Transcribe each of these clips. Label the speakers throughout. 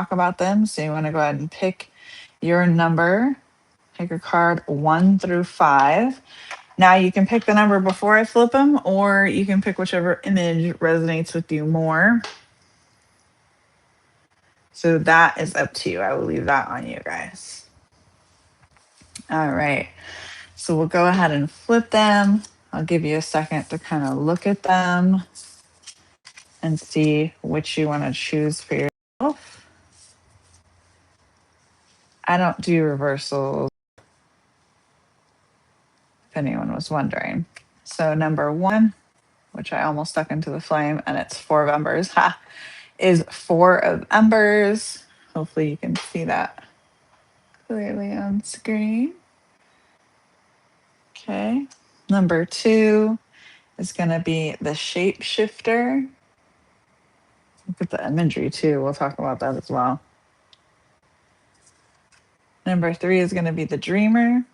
Speaker 1: talk about them. So you want to go ahead and pick your number, pick a card 1 through 5. Now you can pick the number before I flip them, or you can pick whichever image resonates with you more. So that is up to you. I will leave that on you guys. All right. So we'll go ahead and flip them. I'll give you a second to kind of look at them and see which you want to choose for yourself. I don't do reversals, if anyone was wondering. So number 1, which I almost stuck into the flame, and it's 4 of embers, is 4 of embers. Hopefully you can see that clearly on screen. Okay. Number 2 is going to be the shapeshifter. Look at the imagery too. We'll talk about that as well. Number 3 is going to be the dreamer.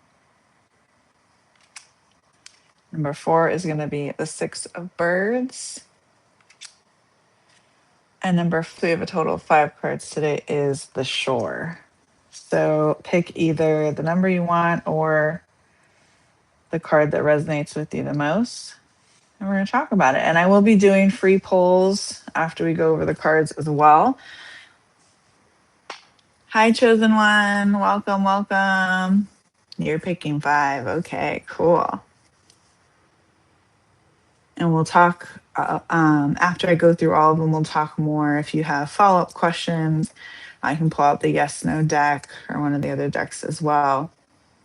Speaker 1: Number 4 is going to be the 6 of birds. And number 3, we have a total of 5 cards today, is the shore. So pick either the number you want or the card that resonates with you the most. And we're going to talk about it. And I will be doing free polls after we go over the cards as well. Hi, chosen one. Welcome, welcome. You're picking 5. Okay, cool. And we'll talk after I go through all of them. We'll talk more. If you have follow-up questions, I can pull out the yes no deck or one of the other decks as well.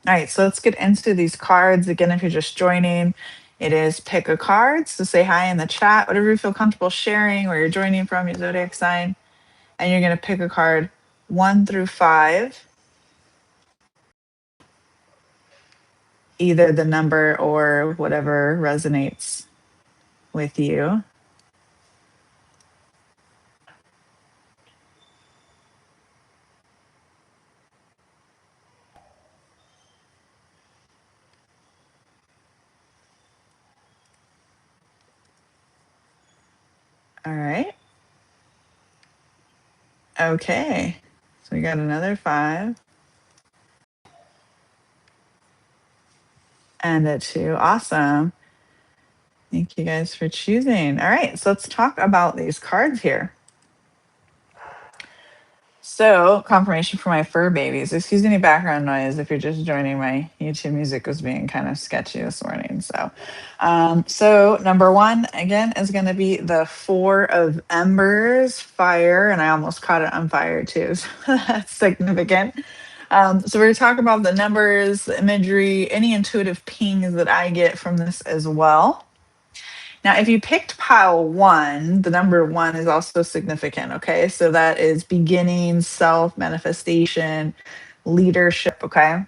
Speaker 1: All right, so let's get into these cards. Again, if you're just joining, it is pick a card. So say hi in the chat, whatever you feel comfortable sharing, where you're joining from, your zodiac sign, and you're going to pick a card 1 through 5, either the number or whatever resonates with you. All right. Okay. So we got another 5 and a 2. Awesome. Thank you guys for choosing. All right. So let's talk about these cards here. So, confirmation for my fur babies. Excuse any background noise if you're just joining. My YouTube music was being kind of sketchy this morning. So number 1 again is going to be the 4 of embers, fire, and I almost caught it on fire too. So that's significant. So we're talking about the numbers, the imagery, any intuitive pings that I get from this as well. Now, if you picked pile 1, the number 1 is also significant. Okay. So that is beginning, self manifestation, leadership. Okay.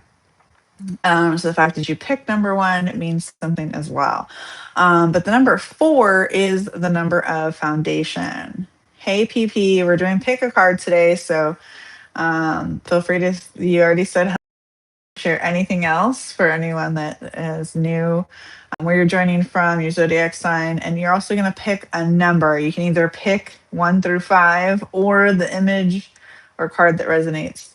Speaker 1: So the fact that you picked number 1, it means something as well. But the number 4 is the number of foundation. Hey, PP, we're doing pick a card today. So feel free to, you already said, share anything else for anyone that is new, where you're joining from, your zodiac sign, and you're also going to pick a number. You can either pick 1 through 5 or the image or card that resonates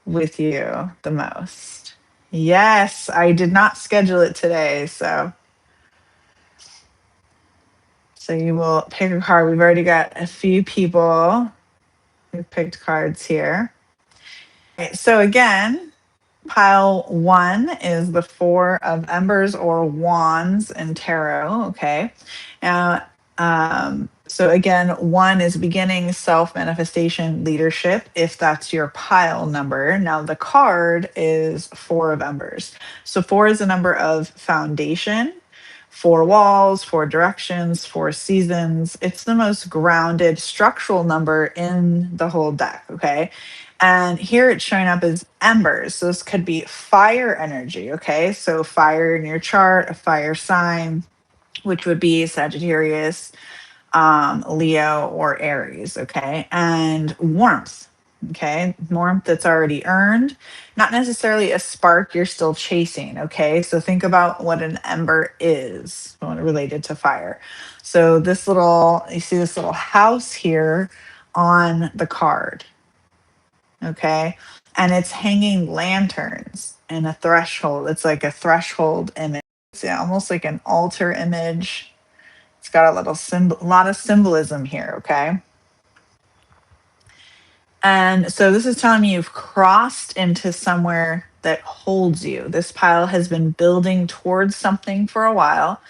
Speaker 1: with you the most. Yes, I did not schedule it today, so you will pick a card. We've already got a few people who picked cards here. Okay, so again, pile 1 is the 4 of embers or wands in tarot. Okay. Now, so again, 1 is beginning, self manifestation, leadership, if that's your pile number. Now, the card is 4 of embers. So 4 is a number of foundation, 4 walls, 4 directions, 4 seasons. It's the most grounded structural number in the whole deck. Okay. And here it's showing up as embers. So this could be fire energy. Okay. So fire in your chart, a fire sign, which would be Sagittarius, Leo, or Aries. Okay. And warmth. Okay. Warmth that's already earned, not necessarily a spark you're still chasing. Okay. So think about what an ember is related to fire. So you see this little house here on the card. Okay. And it's hanging lanterns and a threshold. It's like a threshold image. It's almost like an altar image. It's got a little symbol, a lot of symbolism here. Okay. And so this is telling me you've crossed into somewhere that holds you. This pile has been building towards something for a while,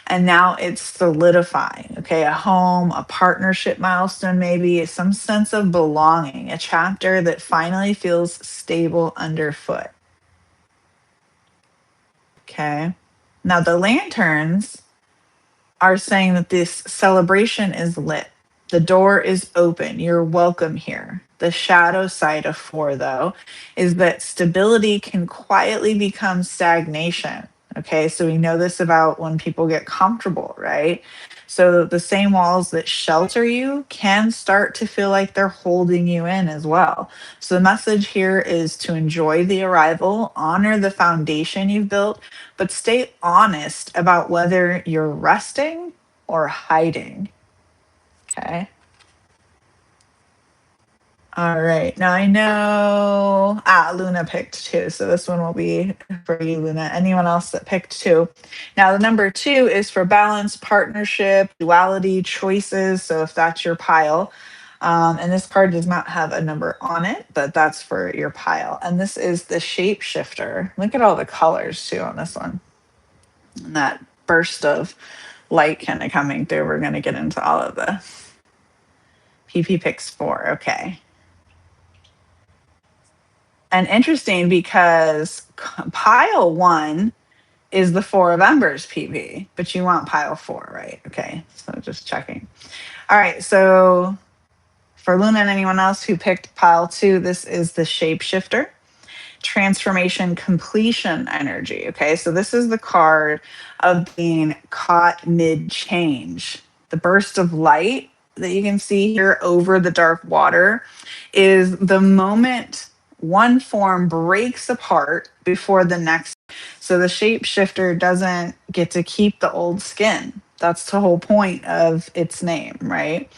Speaker 1: and now it's solidifying. Okay, a home, a partnership milestone, maybe some sense of belonging, a chapter that finally feels stable underfoot. Okay, now the lanterns are saying that this celebration is lit. The door is open. You're welcome here. The shadow side of four, though, is that stability can quietly become stagnation. Okay, so we know this about when people get comfortable, right? So the same walls that shelter you can start to feel like they're holding you in as well. So the message here is to enjoy the arrival, honor the foundation you've built, but stay honest about whether you're resting or hiding. Okay. All right. Now I know Luna picked two. So this one will be for you, Luna. Anyone else that picked two? Now the number two is for balance, partnership, duality, choices. So if that's your pile. And this card does not have a number on it, but that's for your pile. And this is the shapeshifter. Look at all the colors too on this one. And that burst of light kind of coming through. We're going to get into all of the PP picks four. Okay. And interesting because pile one is the four of embers PP, but you want pile four, right? Okay. So just checking. All right. So for Luna and anyone else who picked pile two, this is the shapeshifter. Transformation completion energy. Okay, so this is the card of being caught mid change. The burst of light that you can see here over the dark water is the moment one form breaks apart before the next. So the shapeshifter doesn't get to keep the old skin. That's the whole point of its name, right?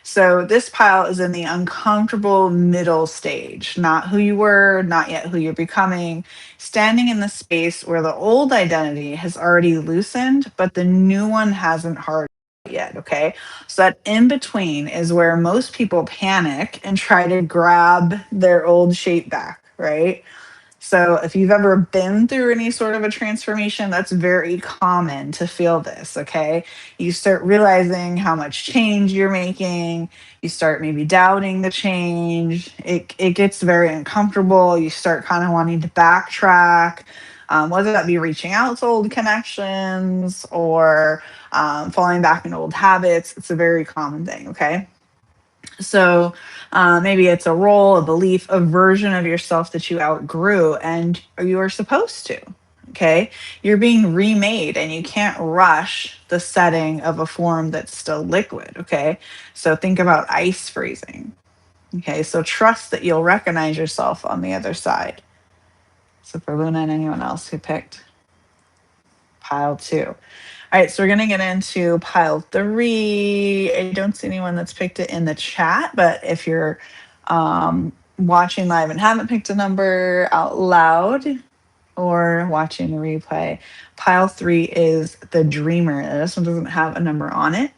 Speaker 1: So this pile is in the uncomfortable middle stage, not who you were, not yet who you're becoming, standing in the space where the old identity has already loosened, but the new one hasn't hardened yet. Okay. So that in between is where most people panic and try to grab their old shape back, right? So, if you've ever been through any sort of a transformation, that's very common to feel this. Okay. You start realizing how much change you're making. You start maybe doubting the change. It gets very uncomfortable. You start kind of wanting to backtrack, whether that be reaching out to old connections or falling back into old habits. It's a very common thing. Okay. So maybe it's a role, a belief, a version of yourself that you outgrew and you are supposed to. Okay. You're being remade and you can't rush the setting of a form that's still liquid. Okay. So think about ice freezing. Okay. So trust that you'll recognize yourself on the other side. So for Luna and anyone else who picked pile two. All right, so we're going to get into pile three. I don't see anyone that's picked it in the chat, but if you're watching live and haven't picked a number out loud or watching the replay, pile three is the dreamer. This one doesn't have a number on it,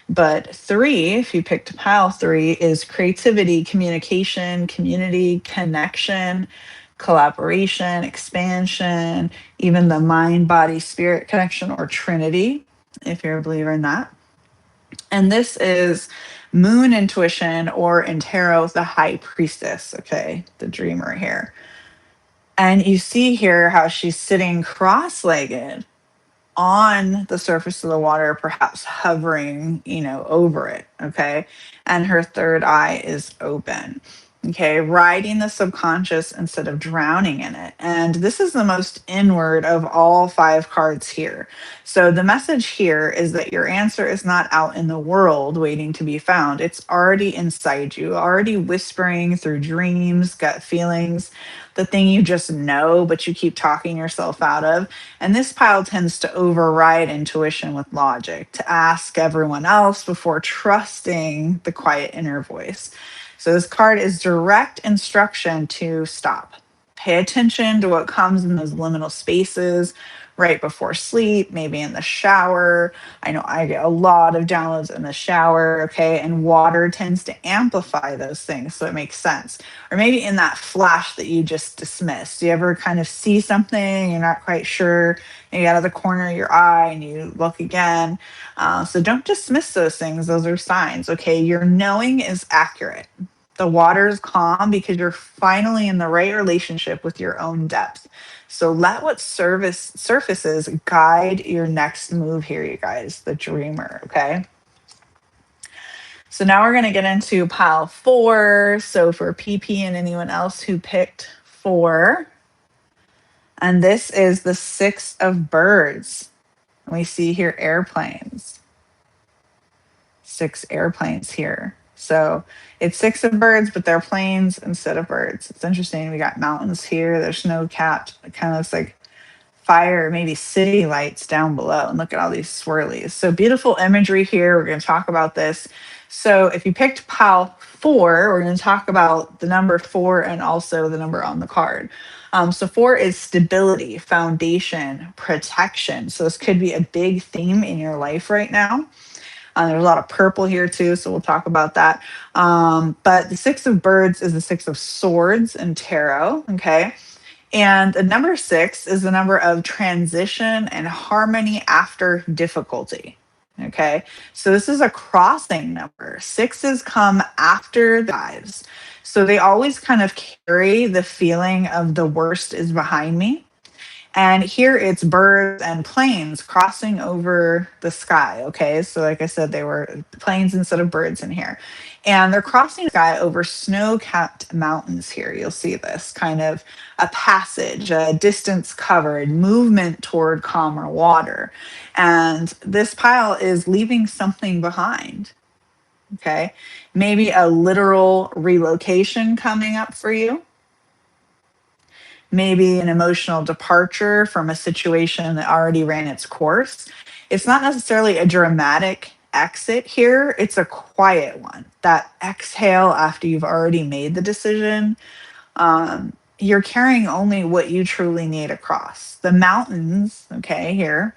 Speaker 1: but three, if you picked pile three, is creativity, communication, community, connection, collaboration, expansion, even the mind, body, spirit connection or trinity, if you're a believer in that. And this is moon intuition, or in tarot, the high priestess, okay, the dreamer here. And you see here how she's sitting cross legged on the surface of the water, perhaps hovering, over it. Okay. And her third eye is open. Okay. Riding the subconscious instead of drowning in it. And this is the most inward of all five cards here. So the message here is that your answer is not out in the world waiting to be found. It's already inside you, already whispering through dreams, gut feelings, the thing you just know, but you keep talking yourself out of. And this pile tends to override intuition with logic, to ask everyone else before trusting the quiet inner voice. So this card is direct instruction to stop. Pay attention to what comes in those liminal spaces right before sleep, maybe in the shower. I know I get a lot of downloads in the shower, okay? And water tends to amplify those things, so it makes sense. Or maybe in that flash that you just dismissed. Do you ever kind of see something, you're not quite sure, and you out of the corner of your eye and you look again? So don't dismiss those things. Those are signs, okay? Your knowing is accurate. The water is calm because you're finally in the right relationship with your own depth. So let what surfaces guide your next move here, you guys, the dreamer, okay? So now we're going to get into pile 4. So for PP and anyone else who picked 4, and this is the 6 of birds. We see here airplanes. 6 airplanes here. So it's 6 of birds, but they're planes instead of birds. It's interesting. We got mountains here. They're snow capped. It kind of looks like fire, maybe city lights down below. And look at all these swirlies. So beautiful imagery here. We're going to talk about this. So if you picked pile 4, we're going to talk about the number 4 and also the number on the card. So 4 is stability, foundation, protection. So this could be a big theme in your life right now. There's a lot of purple here too, so we'll talk about that. But the 6 of birds is the 6 of swords in tarot, okay? And the number 6 is the number of transition and harmony after difficulty, okay? So this is a crossing number. 6s come after the 5s. So they always kind of carry the feeling of the worst is behind me. And here it's birds and planes crossing over the sky. Okay. So, like I said, they were planes instead of birds in here. And they're crossing the sky over snow capped mountains here. You'll see this kind of a passage, a distance covered, movement toward calmer water. And this pile is leaving something behind. Okay. Maybe a literal relocation coming up for you, maybe an emotional departure from a situation that already ran its course. It's not necessarily a dramatic exit here, it's a quiet one. That exhale after you've already made the decision. You're carrying only what you truly need across. The mountains, okay, here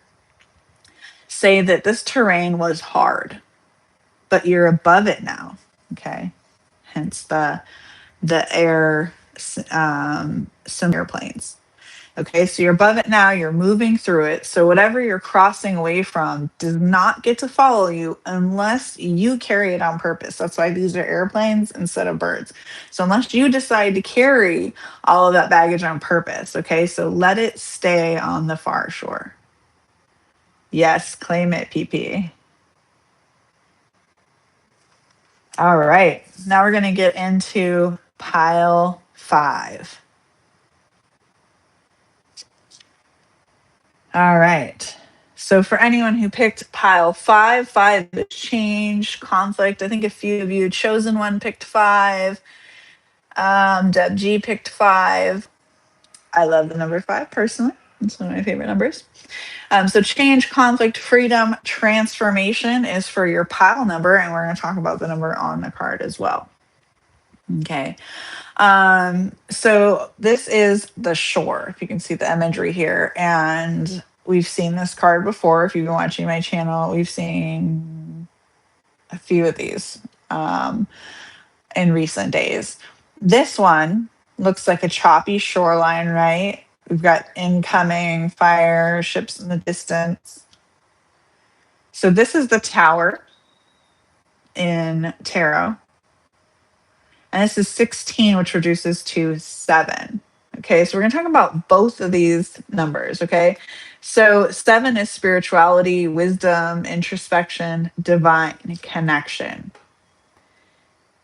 Speaker 1: say that this terrain was hard, but you're above it now, okay? Hence the air, some airplanes. Okay, so you're above it now, you're moving through it. So whatever you're crossing away from does not get to follow you unless you carry it on purpose. That's why these are airplanes instead of birds. So unless you decide to carry all of that baggage on purpose, okay, so let it stay on the far shore. Yes, claim it, PP. All right, now we're going to get into pile 5. All right. So for anyone who picked pile 5, 5 is change, conflict. I think a few of you, chosen one, picked 5. Deb G picked 5. I love the number 5 personally. It's one of my favorite numbers. So change, conflict, freedom, transformation is for your pile number, and we're going to talk about the number on the card as well. Okay. So this is the shore, if you can see the imagery here. And we've seen this card before. If you've been watching my channel, we've seen a few of these in recent days. This one looks like a choppy shoreline, right? We've got incoming fire, ships in the distance. So this is the tower in tarot. And this is 16, which reduces to 7. Okay, so we're going to talk about both of these numbers. Okay, so 7 is spirituality, wisdom, introspection, divine connection.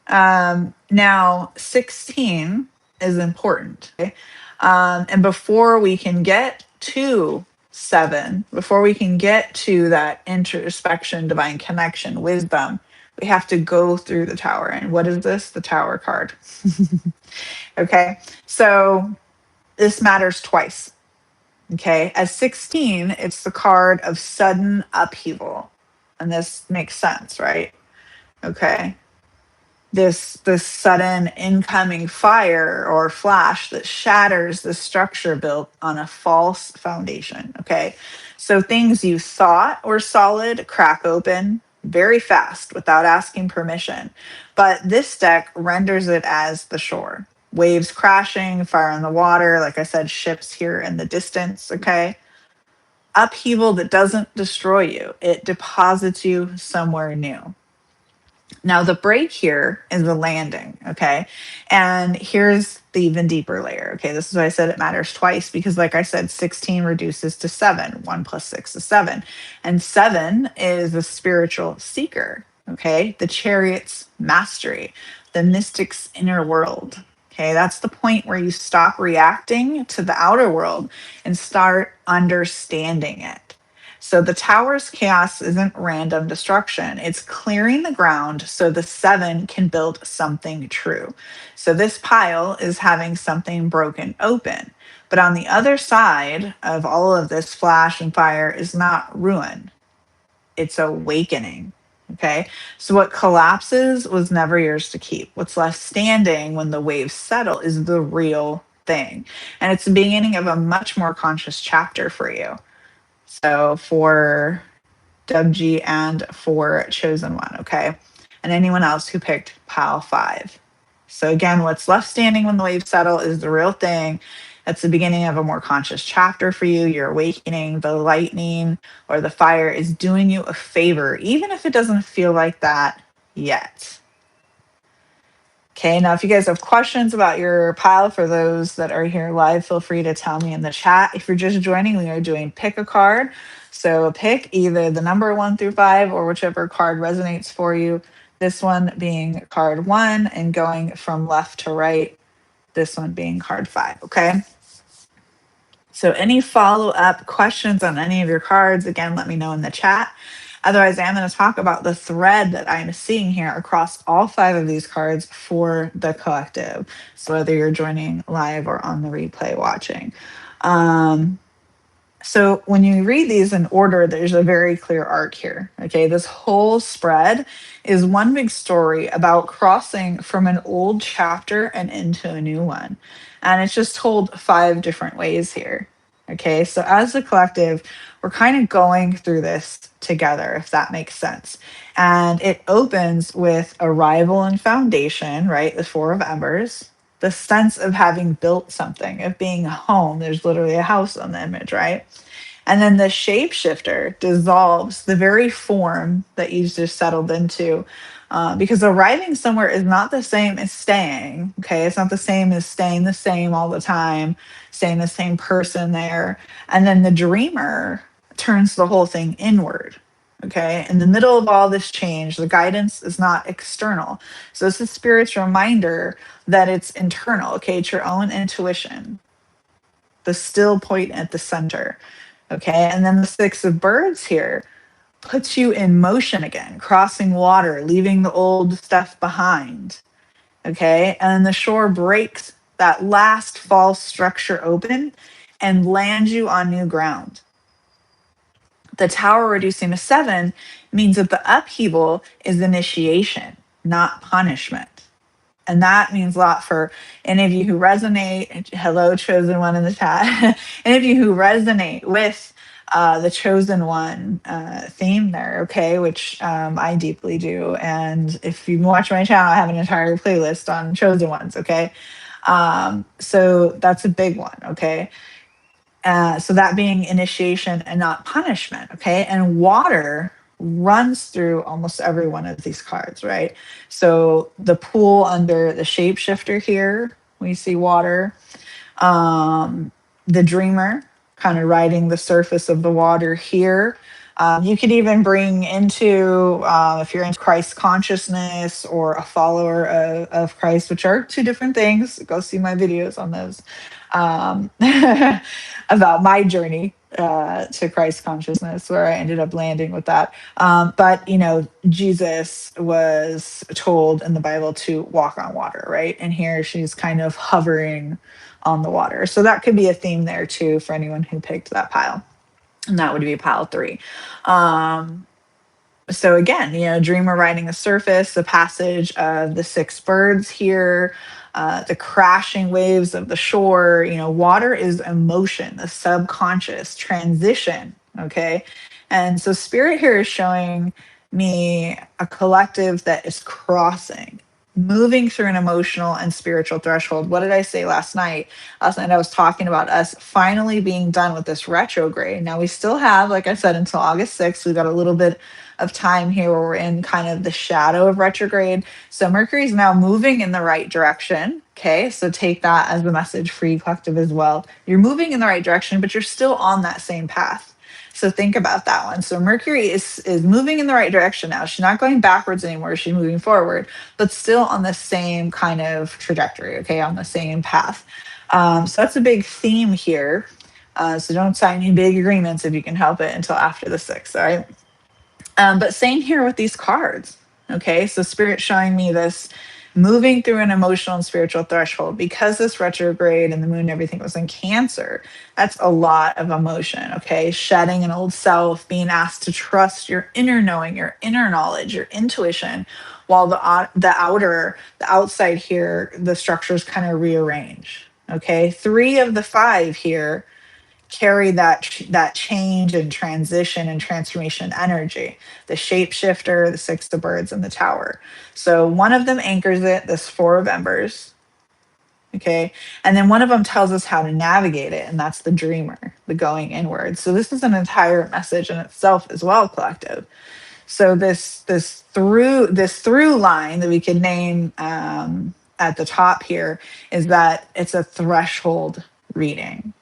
Speaker 1: Now, 16 is important. Okay? And before we can get to 7, before we can get to that introspection, divine connection, wisdom, we have to go through the tower. And what is this? The tower card. Okay, so this matters twice. Okay, as 16, it's the card of sudden upheaval. And this makes sense, right? Okay. this sudden incoming fire or flash that shatters the structure built on a false foundation. Okay. So things you thought were solid crack open very fast without asking permission. But this deck renders it as the shore. Waves crashing, fire in the water, like I said, ships here in the distance. Okay. Upheaval that doesn't destroy you, it deposits you somewhere new. Now, the break here is the landing, okay? And here's the even deeper layer, okay? This is why I said it matters twice because, like I said, 16 reduces to 7. 1 plus 6 is 7. And 7 is the spiritual seeker, okay? The chariot's mastery, the mystic's inner world, okay? That's the point where you stop reacting to the outer world and start understanding it. So the tower's chaos isn't random destruction. It's clearing the ground so the 7 can build something true. So this pile is having something broken open. But on the other side of all of this flash and fire is not ruin, it's awakening. Okay. So what collapses was never yours to keep. What's left standing when the waves settle is the real thing. And it's the beginning of a much more conscious chapter for you. So for WG and for Chosen One, okay? And anyone else who picked pile 5. So again, what's left standing when the waves settle is the real thing. That's the beginning of a more conscious chapter for you. You're awakening. The lightning or the fire is doing you a favor, even if it doesn't feel like that yet. Okay, now if you guys have questions about your pile, for those that are here live, feel free to tell me in the chat. If you're just joining, we are doing pick a card. So pick either the number 1 through 5 or whichever card resonates for you. This one being card 1 and going from left to right. This one being card 5, okay? So any follow-up questions on any of your cards, again, let me know in the chat. Otherwise, I'm going to talk about the thread that I'm seeing here across all 5 of these cards for the collective. So whether you're joining live or on the replay watching. So when you read these in order, there's a very clear arc here. Okay, this whole spread is one big story about crossing from an old chapter and into a new one. And it's just told 5 different ways here. Okay, so as a collective, we're kind of going through this together, if that makes sense. And it opens with arrival and foundation, right? The 4 of Embers, the sense of having built something, of being home. There's literally a house on the image, right? And then the shapeshifter dissolves the very form that you just settled into. Because arriving somewhere is not the same as staying. Okay. It's not the same as staying the same all the time, staying the same person there. And then the dreamer turns the whole thing inward. Okay. In the middle of all this change, the guidance is not external. So it's the spirit's reminder that it's internal. Okay. It's your own intuition, the still point at the center. Okay. And then the 6 of birds here puts you in motion again, crossing water, leaving the old stuff behind. Okay. And the shore breaks that last false structure open and lands you on new ground. The tower reducing to 7 means that the upheaval is initiation, not punishment. And that means a lot for any of you who resonate. Hello, Chosen One in the chat. Any of you who resonate with the Chosen One theme there, okay, which I deeply do. And if you watch my channel, I have an entire playlist on Chosen Ones, okay? So that's a big one, okay? So that being initiation and not punishment, okay? And water runs through almost every one of these cards, right? So the pool under the shapeshifter here, we see water. The dreamer kind of riding the surface of the water here. You could even bring into, if you're in Christ consciousness or a follower of Christ, which are 2 different things, go see my videos on those, about my journey to Christ consciousness, where I ended up landing with that. But, you know, Jesus was told in the Bible to walk on water, right? And here she's kind of hovering on the water. So that could be a theme there too for anyone who picked that pile. And that would be pile 3. So again, dreamer riding the surface, the passage of the six birds here, the crashing waves of the shore. Water is emotion, the subconscious transition. Okay. And so spirit here is showing me a collective that is crossing, moving through an emotional and spiritual threshold. What did I say last night? Last night I was talking about us finally being done with this retrograde. Now we still have, like I said, until August 6th. We've got a little bit of time here where we're in kind of the shadow of retrograde. So Mercury is now moving in the right direction. Okay. So take that as a message for you, collective, as well. You're moving in the right direction, but you're still on that same path. So think about that one. So Mercury is moving in the right direction now. She's not going backwards anymore. She's moving forward, but still on the same kind of trajectory. Okay. On the same path. So that's a big theme here. So don't sign any big agreements if you can help it until after the 6th. All right. But same here with these cards. Okay, so spirit showing me this moving through an emotional and spiritual threshold because this retrograde and the moon and everything was in Cancer. That's a lot of emotion. Okay, shedding an old self, being asked to trust your inner knowing, your inner knowledge, your intuition, while the outside here, the structures kind of rearrange. Okay, 3 of the 5 here carry that change and transition and transformation energy, the shapeshifter, the 6 of birds, and the tower. So one of them anchors it, this 4 of embers. Okay, and then one of them tells us how to navigate it, and that's the dreamer, the going inward. So this is an entire message in itself as well, collective. So this through line that we could name at the top here is that it's a threshold reading.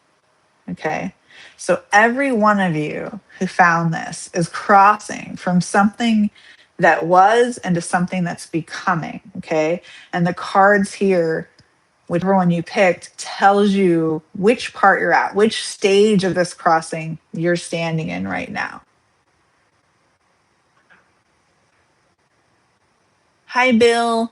Speaker 1: Okay. So every one of you who found this is crossing from something that was into something that's becoming. Okay. And the cards here, whichever one you picked, tells you which part you're at, which stage of this crossing you're standing in right now. Hi, Bill.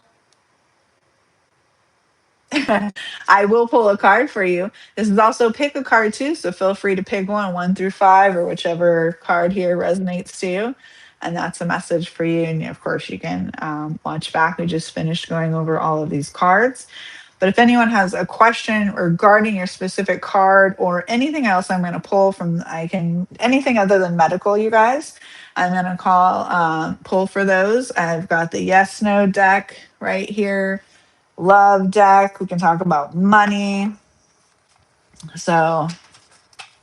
Speaker 1: I will pull a card for you. This is also pick a card too, so feel free to pick one through 5, or whichever card here resonates to you. And that's a message for you. And of course, you can watch back. We just finished going over all of these cards. But if anyone has a question regarding your specific card or anything else, I'm going to pull from, anything other than medical, you guys, I'm going to pull for those. I've got the yes, no deck right here, love deck. We can talk about money. So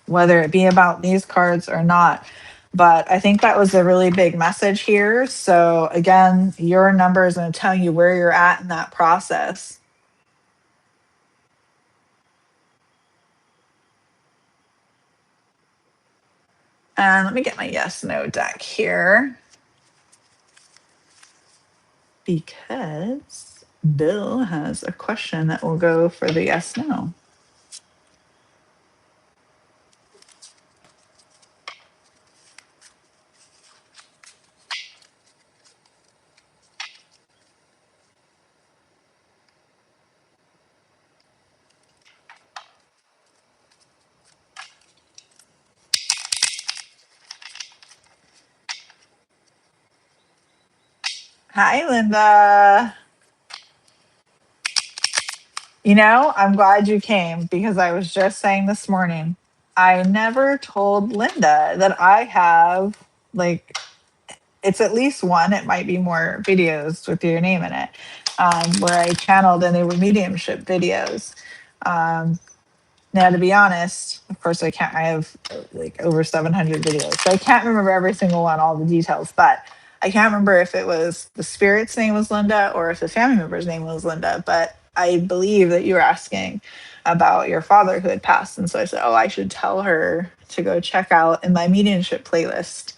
Speaker 1: whether it be about these cards or not. But I think that was a really big message here. So again, your number is going to tell you where you're at in that process. And let me get my yes, no deck here, because Bill has a question that will go for the yes, no. Hi, Linda. I'm glad you came, because I was just saying this morning, I never told Linda that I have, like, it's at least one, it might be more videos with your name in it, where I channeled, and they were mediumship videos. Um, Now, to be honest, of course, I have like over 700 videos. So I can't remember every single one, all the details, but I can't remember if it was the spirit's name was Linda or if the family member's name was Linda. But I believe that you were asking about your father who had passed. And so I said, oh, I should tell her to go check out in my mediumship playlist.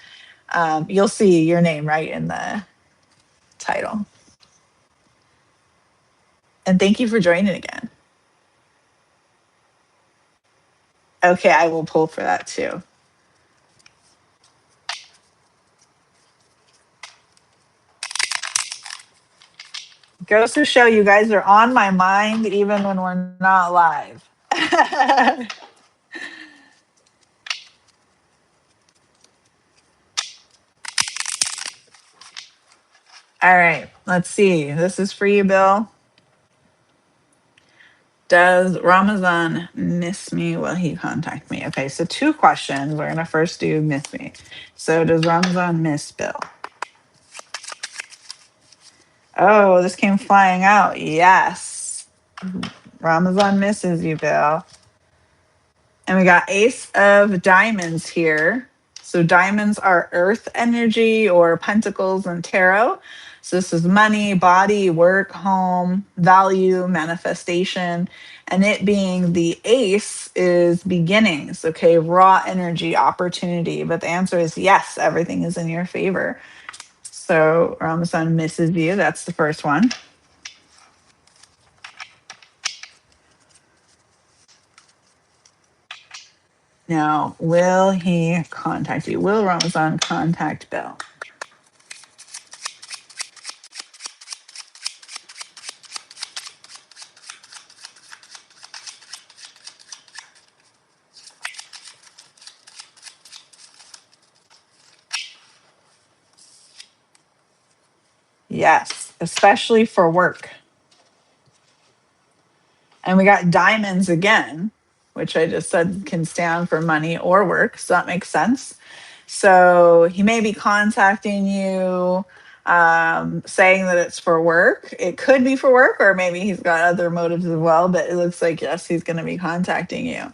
Speaker 1: You'll see your name right in the title. And thank you for joining again. Okay, I will pull for that too. Goes to show you guys are on my mind even when we're not live. All right, let's see. This is for you, Bill. Does Ramazan miss me? Will he contact me? Okay, so two questions. We're going to first do miss me. So, does Ramazan miss Bill? Oh, this came flying out. Yes. Ramazan misses you, Bill. And we got Ace of Diamonds here. So diamonds are earth energy or pentacles and tarot. So this is money, body, work, home, value, manifestation. And it being the ace is beginnings, okay? Raw energy, opportunity. But the answer is yes, everything is in your favor. So Ramazan misses you. That's the first one. Now, will he contact you? Will Ramazan contact Bill? Yes, especially for work. And we got diamonds again, which I just said can stand for money or work. So that makes sense. So he may be contacting you, saying that it's for work. It could be for work, or maybe he's got other motives as well. But it looks like, yes, he's going to be contacting you.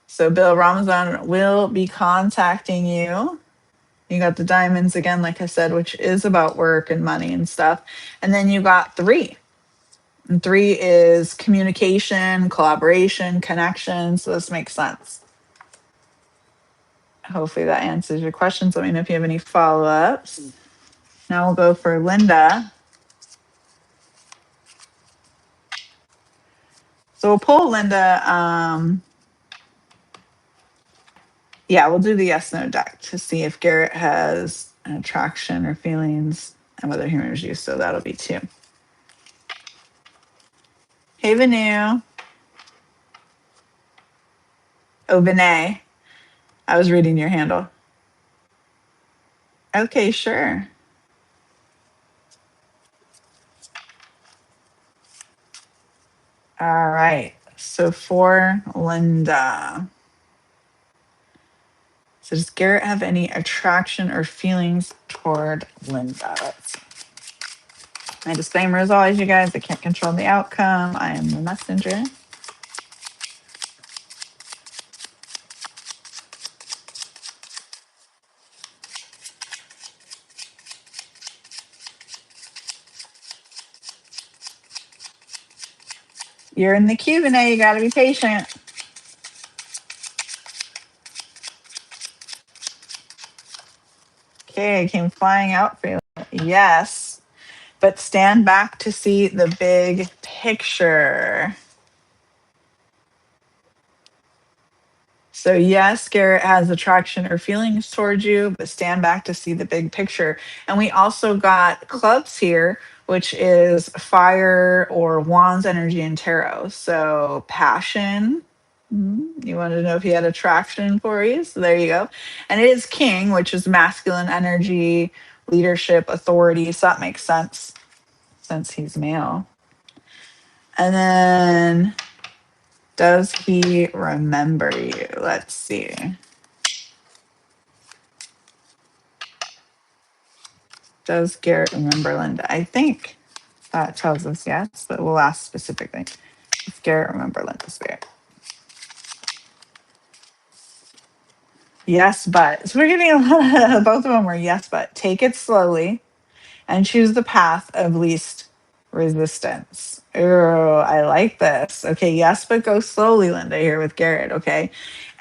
Speaker 1: So Bill Ramazan will be contacting you. You got the diamonds again, like I said, which is about work and money and stuff. And then you got three. And three is communication, collaboration, connection. So this makes sense. Hopefully that answers your questions. Let me know if you have any follow ups. Now we'll go for Linda. So we'll pull Linda. Yeah, we'll do the yes no deck to see if Garrett has an attraction or feelings and whether he remembers you. So that'll be two. Hey, Vanu. Oh, Vinay. I was reading your handle. Okay, sure. All right. So for Linda. So does Garrett have any attraction or feelings toward Linda? Let's see. My disclaimer is always, you guys, I can't control the outcome. I am the messenger. You're in the queue, Vinay. You got to be patient. Okay, I came flying out for you. Yes, but stand back to see the big picture. So, yes, Garrett has attraction or feelings towards you, but stand back to see the big picture. And we also got clubs here, which is fire or wands energy and tarot. So, passion. You wanted to know if he had attraction for you. So, there you go. And it is king, which is masculine energy, leadership, authority. So, that makes sense since he's male. And then, does he remember you? Let's see. Does Garrett remember Linda? I think that tells us yes, but we'll ask specifically. Does Garrett remember Linda Spirit? Yes, but. So we're getting a lot of, both of them were yes, but. Take it slowly and choose the path of least resistance. Oh, I like this. Okay, yes, but go slowly, Linda, here with Garrett. Okay.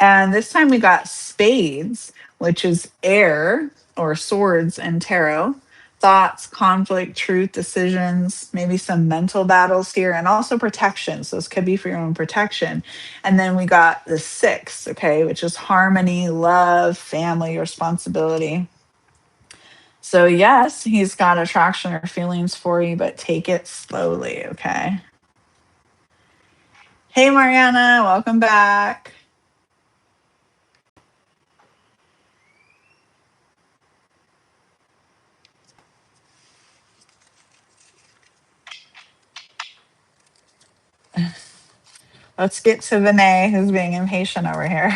Speaker 1: And this time we got spades, which is air or swords and tarot. Thoughts, conflict, truth, decisions, maybe some mental battles here, and also protection. So this could be for your own protection. And then we got the six, okay, which is harmony, love, family, responsibility. So, yes, he's got attraction or feelings for you, but take it slowly, okay? Hey, Mariana, welcome back. Let's get to Vinay, who's being impatient over here.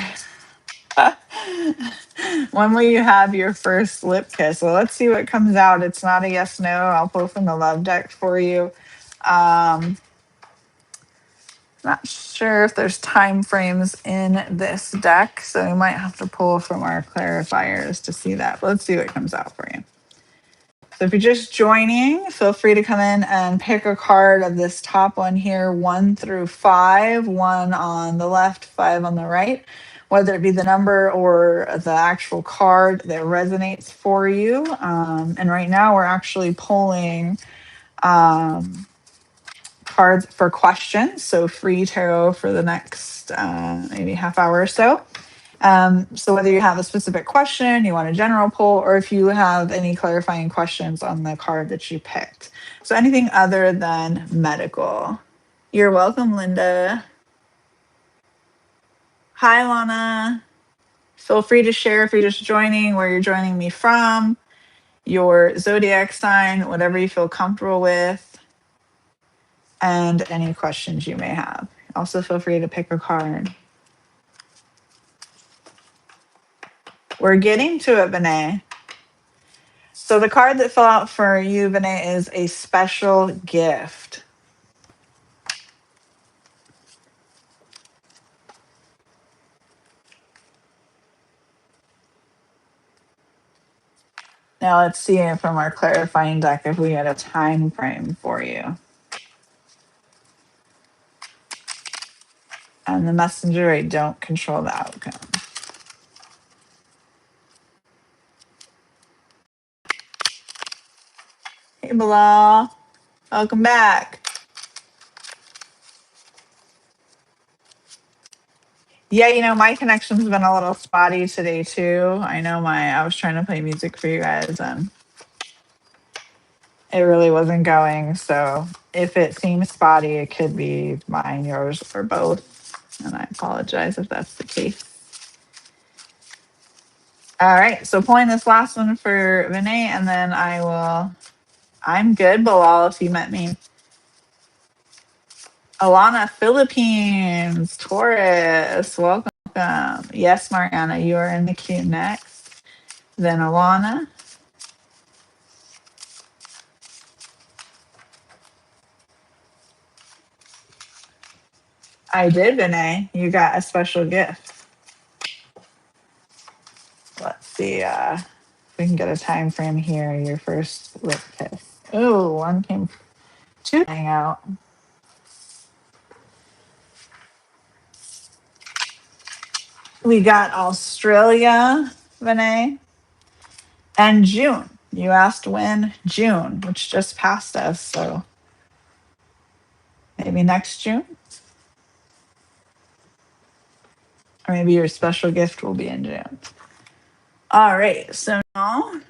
Speaker 1: When will you have your first lip kiss? Well, let's see what comes out. It's not a yes, no. I'll pull from the love deck for you. Um, Not sure if there's time frames in this deck, so we might have to pull from our clarifiers to see that. But let's see what comes out for you. So if you're just joining, feel free to come in and pick a card of this top one here, 1 through 5, 1 on the left, 5 on the right, whether it be the number or the actual card that resonates for you. And right now we're actually pulling um, cards for questions. So free tarot for the next maybe half hour or so. So whether you have a specific question, you want a general pull, or if you have any clarifying questions on the card that you picked. So anything other than medical. You're welcome, Linda. Hi, Lana. Feel free to share if you're just joining, where you're joining me from, your zodiac sign, whatever you feel comfortable with, and any questions you may have. Also, feel free to pick a card. We're getting to it, Vinay. So the card that fell out for you, Vinay, is a special gift. Now let's see from our clarifying deck if we had a time frame for you. And the messenger, I don't control the outcome. Hey, Bilal. Welcome back. Yeah, my connection's been a little spotty today too. I was trying to play music for you guys and it really wasn't going. So if it seems spotty, it could be mine, yours, or both. And I apologize if that's the case. All right, so pulling this last one for Vinay, and then I'm good, Bilal, if you met me. Alana, Philippines, Taurus, welcome. Yes, Mariana, you are in the queue next. Then Alana. I did, Vinay. You got a special gift. Let's see if we can get a time frame here. Your first lip kiss. Ooh, one came, two hang out. We got Australia, Vinay, and June. You asked when? June, which just passed us. So maybe next June? Or maybe your special gift will be in June. All right. So now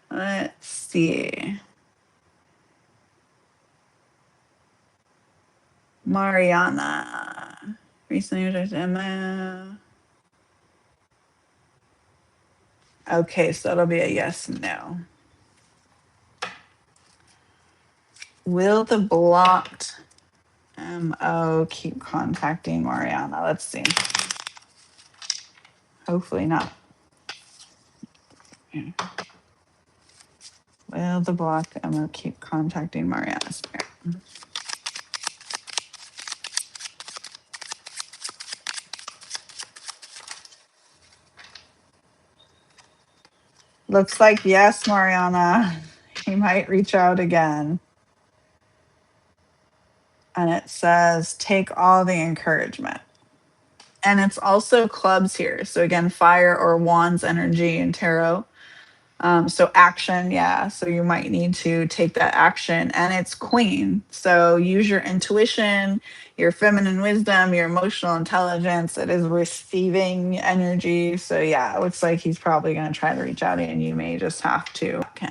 Speaker 1: let's see. Mariana. Recently rejected Emma. Okay, so that'll be a yes, no. Will the blocked MO keep contacting Mariana? Let's see. Hopefully not. Will the blocked MO keep contacting Mariana Spirit? Looks like yes, Mariana. He might reach out again. And it says take all the encouragement. And it's also clubs here. So again, fire or wands energy in tarot. So action, yeah. So you might need to take that action. And it's queen. So use your intuition, your feminine wisdom, your emotional intelligence. It is receiving energy. So yeah, it looks like he's probably going to try to reach out and you may just have to. Okay.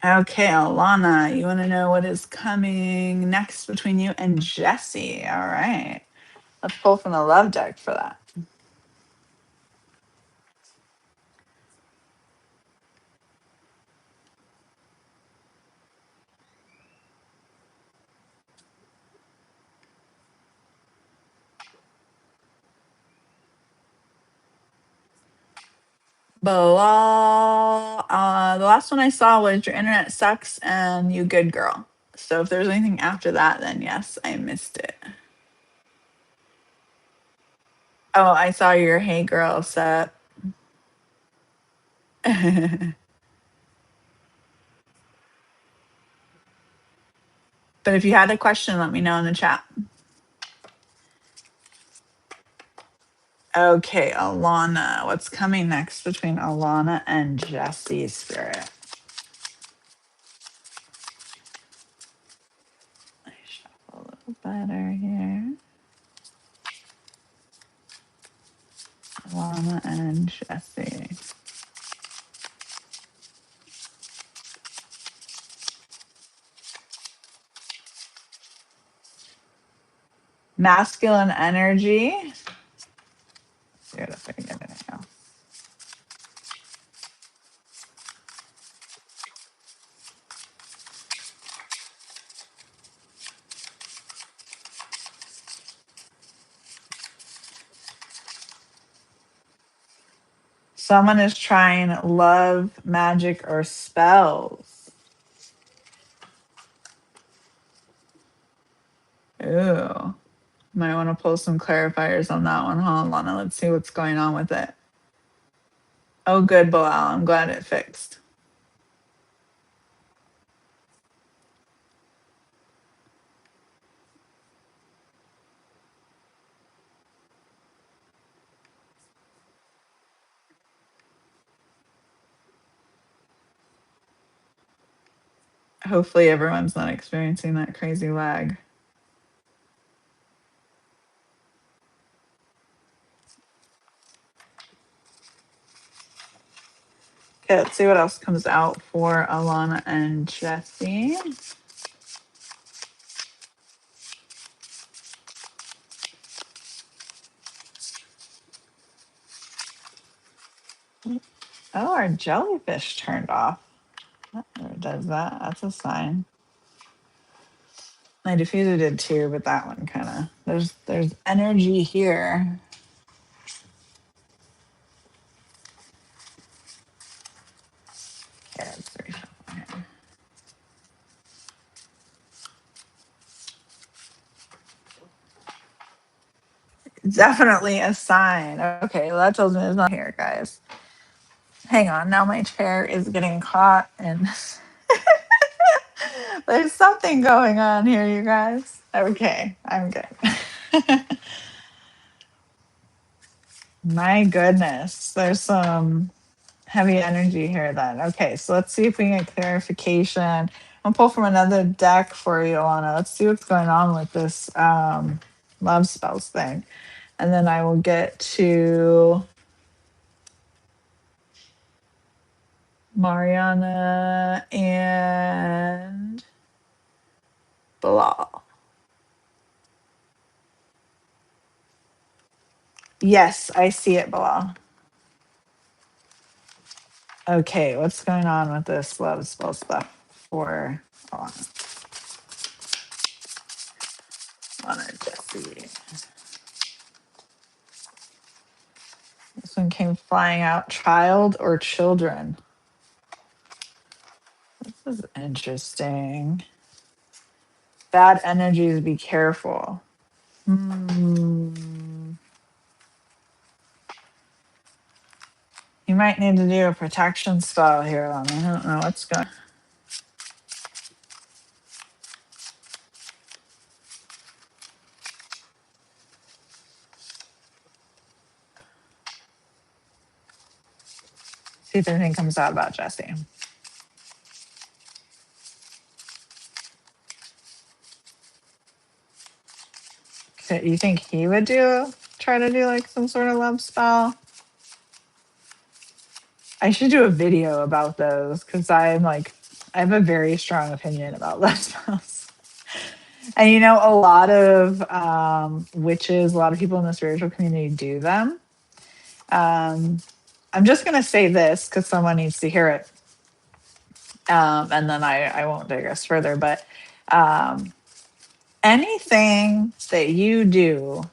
Speaker 1: Okay, Alana, you want to know what is coming next between you and Jesse? All right. Let's pull from the love deck for that. Bilal, the last one I saw was your internet sucks and you good girl. So if there's anything after that, then yes, I missed it. Oh, I saw your hey girl set. But if you had a question, let me know in the chat. Okay, Alana. What's coming next between Alana and Jesse Spirit? I shuffle a little better here. Alana and Jesse. Masculine energy. Let's see what if I can get it now. Someone is trying love, magic, or spells. Ooh. Might want to pull some clarifiers on that one, huh, Alana? Let's see what's going on with it. Oh, good, Bilal. I'm glad it fixed. Hopefully everyone's not experiencing that crazy lag. Okay, let's see what else comes out for Alana and Jesse. Oh, our jellyfish turned off. That never does that. That's a sign. My diffuser did too, but that one kind of there's energy here. Okay, let's reshuffle here. Definitely a sign. Okay, well, that tells me it's not here, guys. Hang on, now my chair is getting caught and there's something going on here, you guys. Okay, I'm good. My goodness, there's some heavy energy here then. Okay, so let's see if we can get clarification. I'll pull from another deck for you, Alana. Let's see what's going on with this love spells thing. And then I will get to Mariana and Bilal. Yes, I see it, Bilal. Okay, what's going on with this love spell stuff for Alana? Alana, Jesse. This one came flying out. Child or children? This is interesting. Bad energies, be careful. You might need to do a protection spell here, Alana. I don't know what's going on. See if anything comes out about Jesse. Okay, you think he would try to do like some sort of love spell? I should do a video about those because I'm like, I have a very strong opinion about love spells. And you know, a lot of witches, a lot of people in the spiritual community do them. Um, I'm just going to say this because someone needs to hear it. And then I won't digress further. But um, anything that you do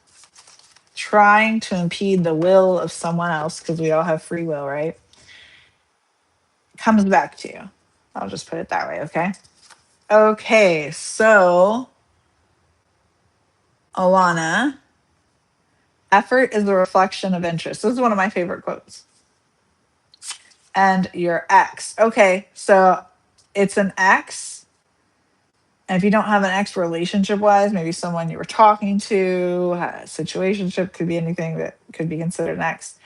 Speaker 1: trying to impede the will of someone else, because we all have free will, right? Comes back to you. I'll just put it that way, okay? Okay, so Alana, effort is a reflection of interest. This is one of my favorite quotes. And your ex. Okay, so it's an ex. And if you don't have an ex relationship wise, maybe someone you were talking to, a situationship, could be anything that could be considered an ex.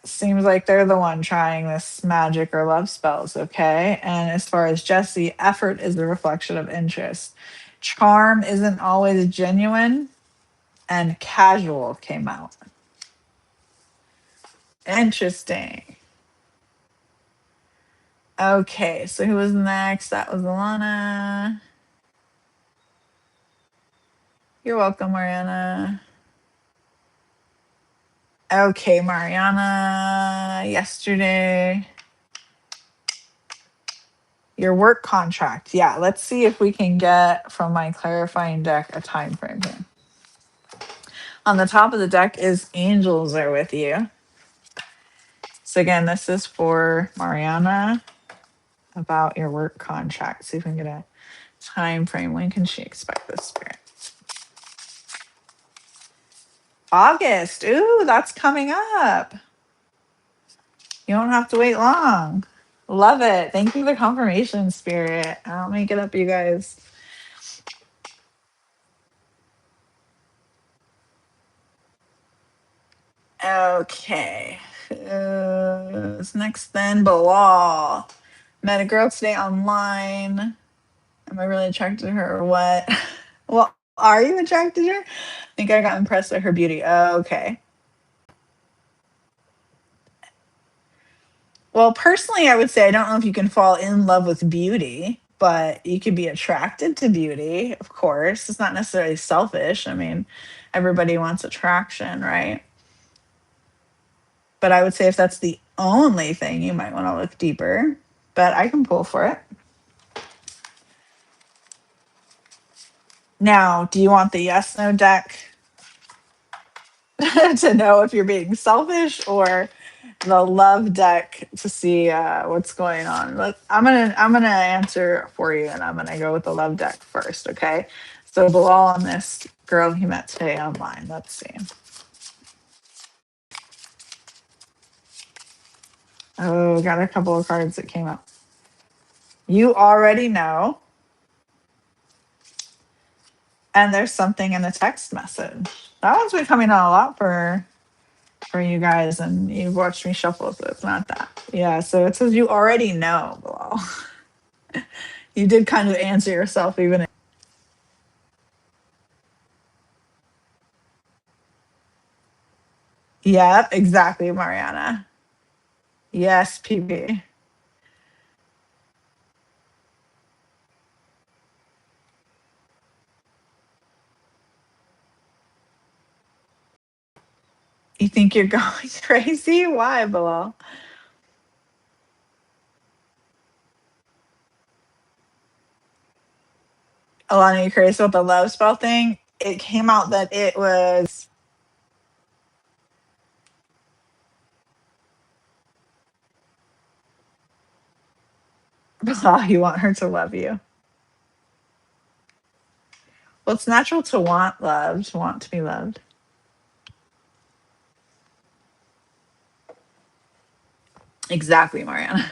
Speaker 1: Seems like they're the one trying this magic or love spells, okay? And as far as Jesse, effort is a reflection of interest. Charm isn't always genuine, and casual came out. Interesting. Okay, so who was next? That was Alana. You're welcome, Mariana. Okay, Mariana. Yesterday, your work contract. Yeah, let's see if we can get from my clarifying deck a time frame here. On the top of the deck is angels are with you. So again, this is for Mariana about your work contract. See if we can get a time frame. When can she expect this spirit? August. Ooh, that's coming up. You don't have to wait long. Love it. Thank you for the confirmation, spirit. I'll make it up, you guys. Okay. Who's next then? Bilal. Met a girl today online. Am I really attracted to her or what? Well, are you attracted to her? I think I got impressed with her beauty. Okay. Well, personally, I would say I don't know if you can fall in love with beauty, but you could be attracted to beauty, of course. It's not necessarily selfish. I mean, everybody wants attraction, right? But I would say if that's the only thing, you might want to look deeper. But I can pull for it. Now, do you want the yes no deck to know if you're being selfish, or the love deck to see what's going on? I'm gonna answer for you, and I'm gonna go with the love deck first. Okay. So Bilal on this girl he met today online. Let's see. Oh, got a couple of cards that came up. You already know, and there's something in the text message. That one's been coming on a lot for you guys, and you've watched me shuffle, so it's not that. Yeah, so it says you already know, Bilal. You did kind of answer yourself, even. Yep, exactly, Mariana. Yes, PB. You think you're going crazy? Why, Bilal? Alana, you crazy about the love spell thing? It came out that it was Bilal. You want her to love you. Well, it's natural to want love, to want to be loved. Exactly, Mariana.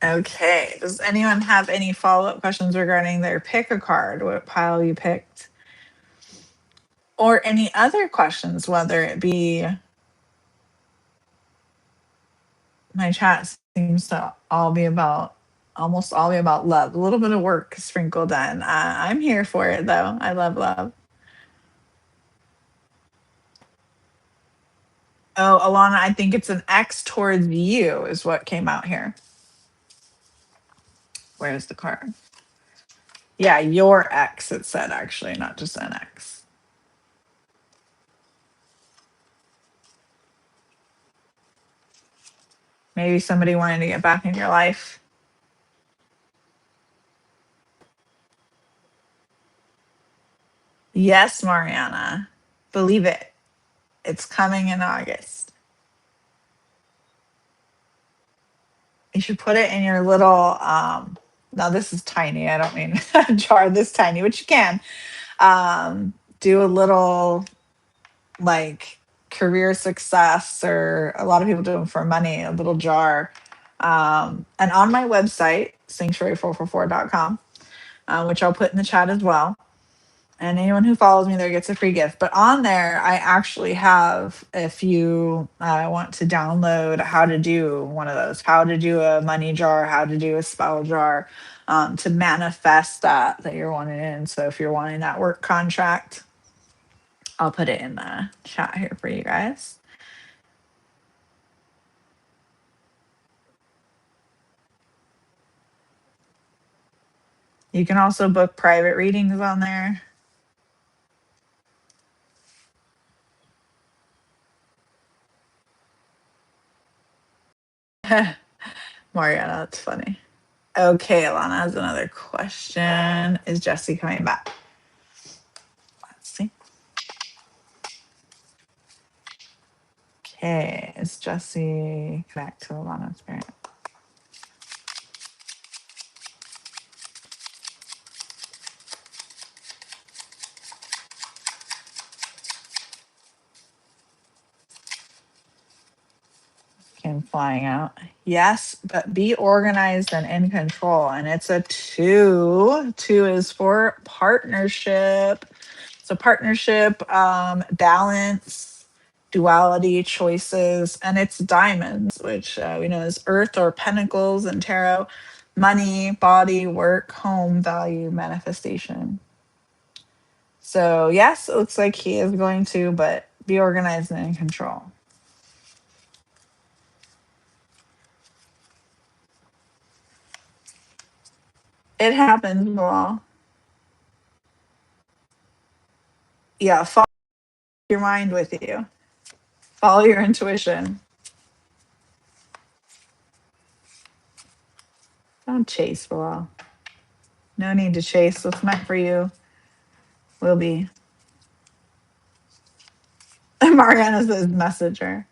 Speaker 1: Okay. Does anyone have any follow up questions regarding their pick a card, what pile you picked, or any other questions, whether it be My chat seems to all be about almost all be about love. A little bit of work sprinkled in. I'm here for it though. I love love. Oh, Alana, I think it's an X towards you is what came out here. Where's the card? Yeah, your X, it said actually, not just an X. Maybe somebody wanted to get back in your life. Yes, Mariana. Believe it. It's coming in August. You should put it in your little now this is tiny. I don't mean a jar this tiny, which you can. Do a little like career success, or a lot of people do them for money, a little jar. And on my website, sanctuary444.com, which I'll put in the chat as well. And anyone who follows me there gets a free gift. But on there, I actually have, if you want to download how to do one of those, how to do a money jar, how to do a spell jar, to manifest that you're wanting in. So if you're wanting that work contract, I'll put it in the chat here for you guys. You can also book private readings on there. Mariana, that's funny. Okay, Alana has another question. Is Jesse coming back? Let's see. Okay, is Jesse connect to Alana's parent? Came flying out. Yes, but be organized and in control. And it's a two. Two is for partnership. So partnership, balance, duality, choices, and it's diamonds, which we know is earth or pentacles and tarot, money, body, work, home, value, manifestation. So yes, it looks like he is going to, but be organized and in control. It happens, well. Yeah, follow your mind with you. Follow your intuition. Don't chase, Bilal. No need to chase. What's meant for you will be. Mariana says messenger.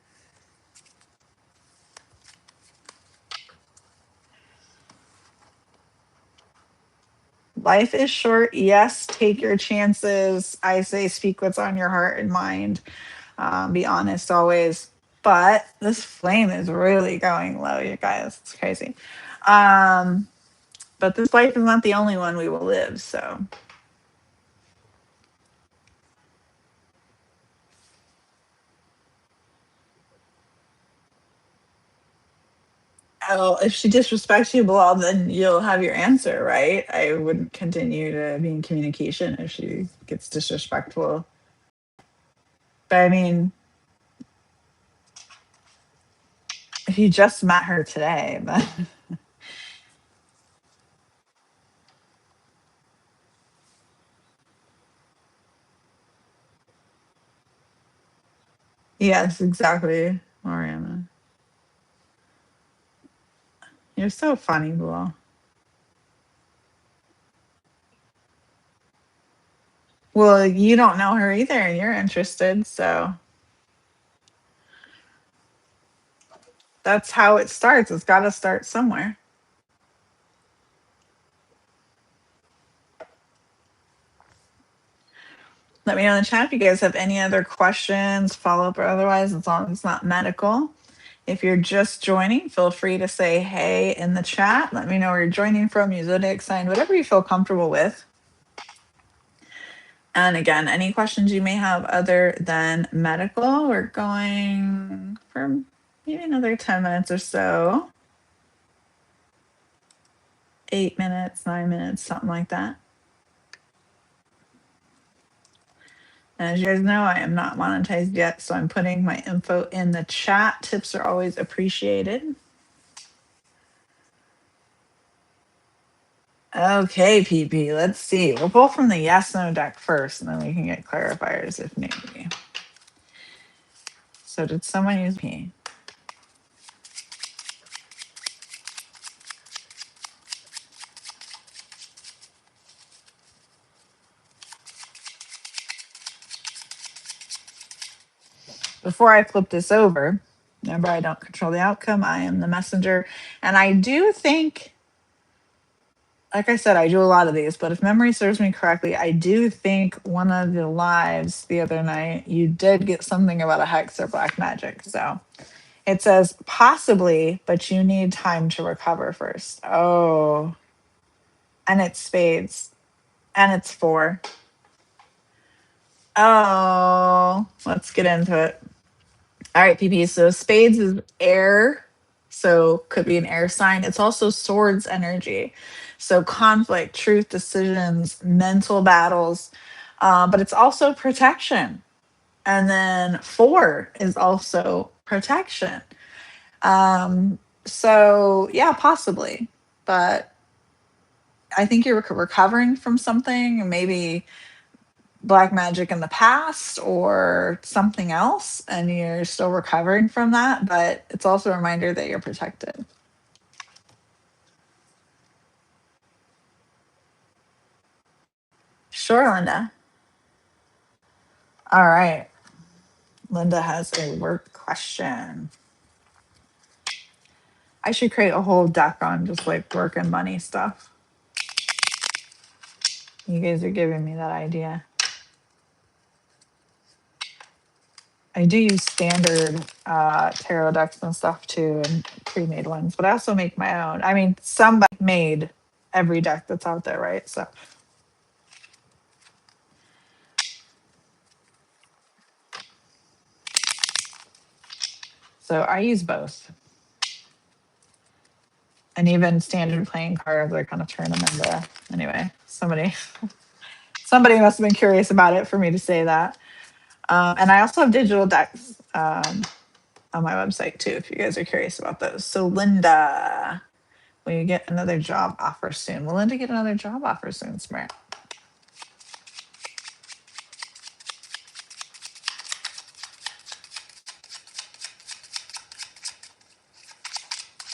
Speaker 1: Life is short. Yes, take your chances. I say speak what's on your heart and mind. Be honest always. But this flame is really going low, you guys. It's crazy. But this life is not the only one we will live. So, oh, if she disrespects you, well, then you'll have your answer, right? I wouldn't continue to be in communication if she gets disrespectful. But I mean, if you just met her today, but yes, exactly, Mariana. You're so funny, Blue. Well, you don't know her either, and you're interested, so that's how it starts. It's got to start somewhere. Let me know in the chat if you guys have any other questions, follow up, or otherwise, as long as it's not medical. If you're just joining, feel free to say hey in the chat. Let me know where you're joining from, your zodiac sign, whatever you feel comfortable with. And again, any questions you may have other than medical, we're going from Maybe another 10 minutes or so. 8 minutes, 9 minutes, something like that. And as you guys know, I am not monetized yet, so I'm putting my info in the chat. Tips are always appreciated. Okay, PP, let's see. We'll pull from the yes no deck first, and then we can get clarifiers if need be. So did someone use P? Before I flip this over, remember I don't control the outcome. I am the messenger. And I do think, like I said, I do a lot of these, but if memory serves me correctly, I do think one of the lives the other night, you did get something about a hex or black magic. So it says possibly, but you need time to recover first. Oh, and it's spades and it's 4. Oh, let's get into it. All right, PP. So spades is air. So could be an air sign. It's also swords energy. So conflict, truth, decisions, mental battles. But it's also protection. And then 4 is also protection. So yeah, possibly. But I think you're recovering from something, maybe black magic in the past or something else, and you're still recovering from that, but it's also a reminder that you're protected. Sure, Linda. All right. Linda has a work question. I should create a whole deck on just like work and money stuff. You guys are giving me that idea. I do use standard tarot decks and stuff too, and pre-made ones, but I also make my own. I mean, somebody made every deck that's out there, right? So I use both. And even standard playing cards, I kind of turn them into. Anyway, somebody must have been curious about it for me to say that. And I also have digital decks on my website too, if you guys are curious about those. So Linda, will you get another job offer soon? Will Linda get another job offer soon, Smart?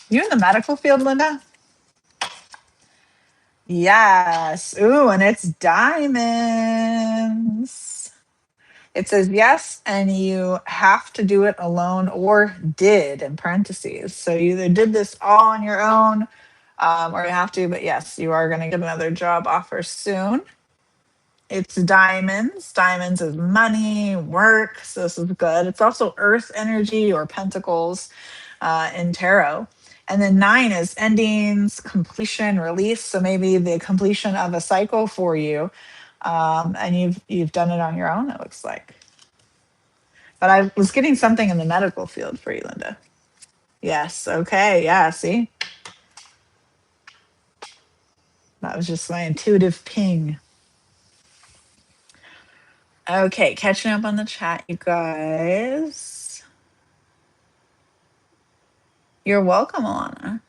Speaker 1: You in the medical field, Linda? Yes. Ooh, and it's diamonds. It says yes, and you have to do it alone or did in parentheses. So you either did this all on your own or you have to, but yes, you are going to get another job offer soon. It's diamonds. Diamonds is money, work. So this is good. It's also earth energy or pentacles in tarot. And then 9 is endings, completion, release. So maybe the completion of a cycle for you, and you've done it on your own. It looks like. But I was getting something in the medical field for you, Linda. Yes. Okay. Yeah. See, that was just my intuitive ping. Okay. Catching up on the chat, you guys. You're welcome, Alana.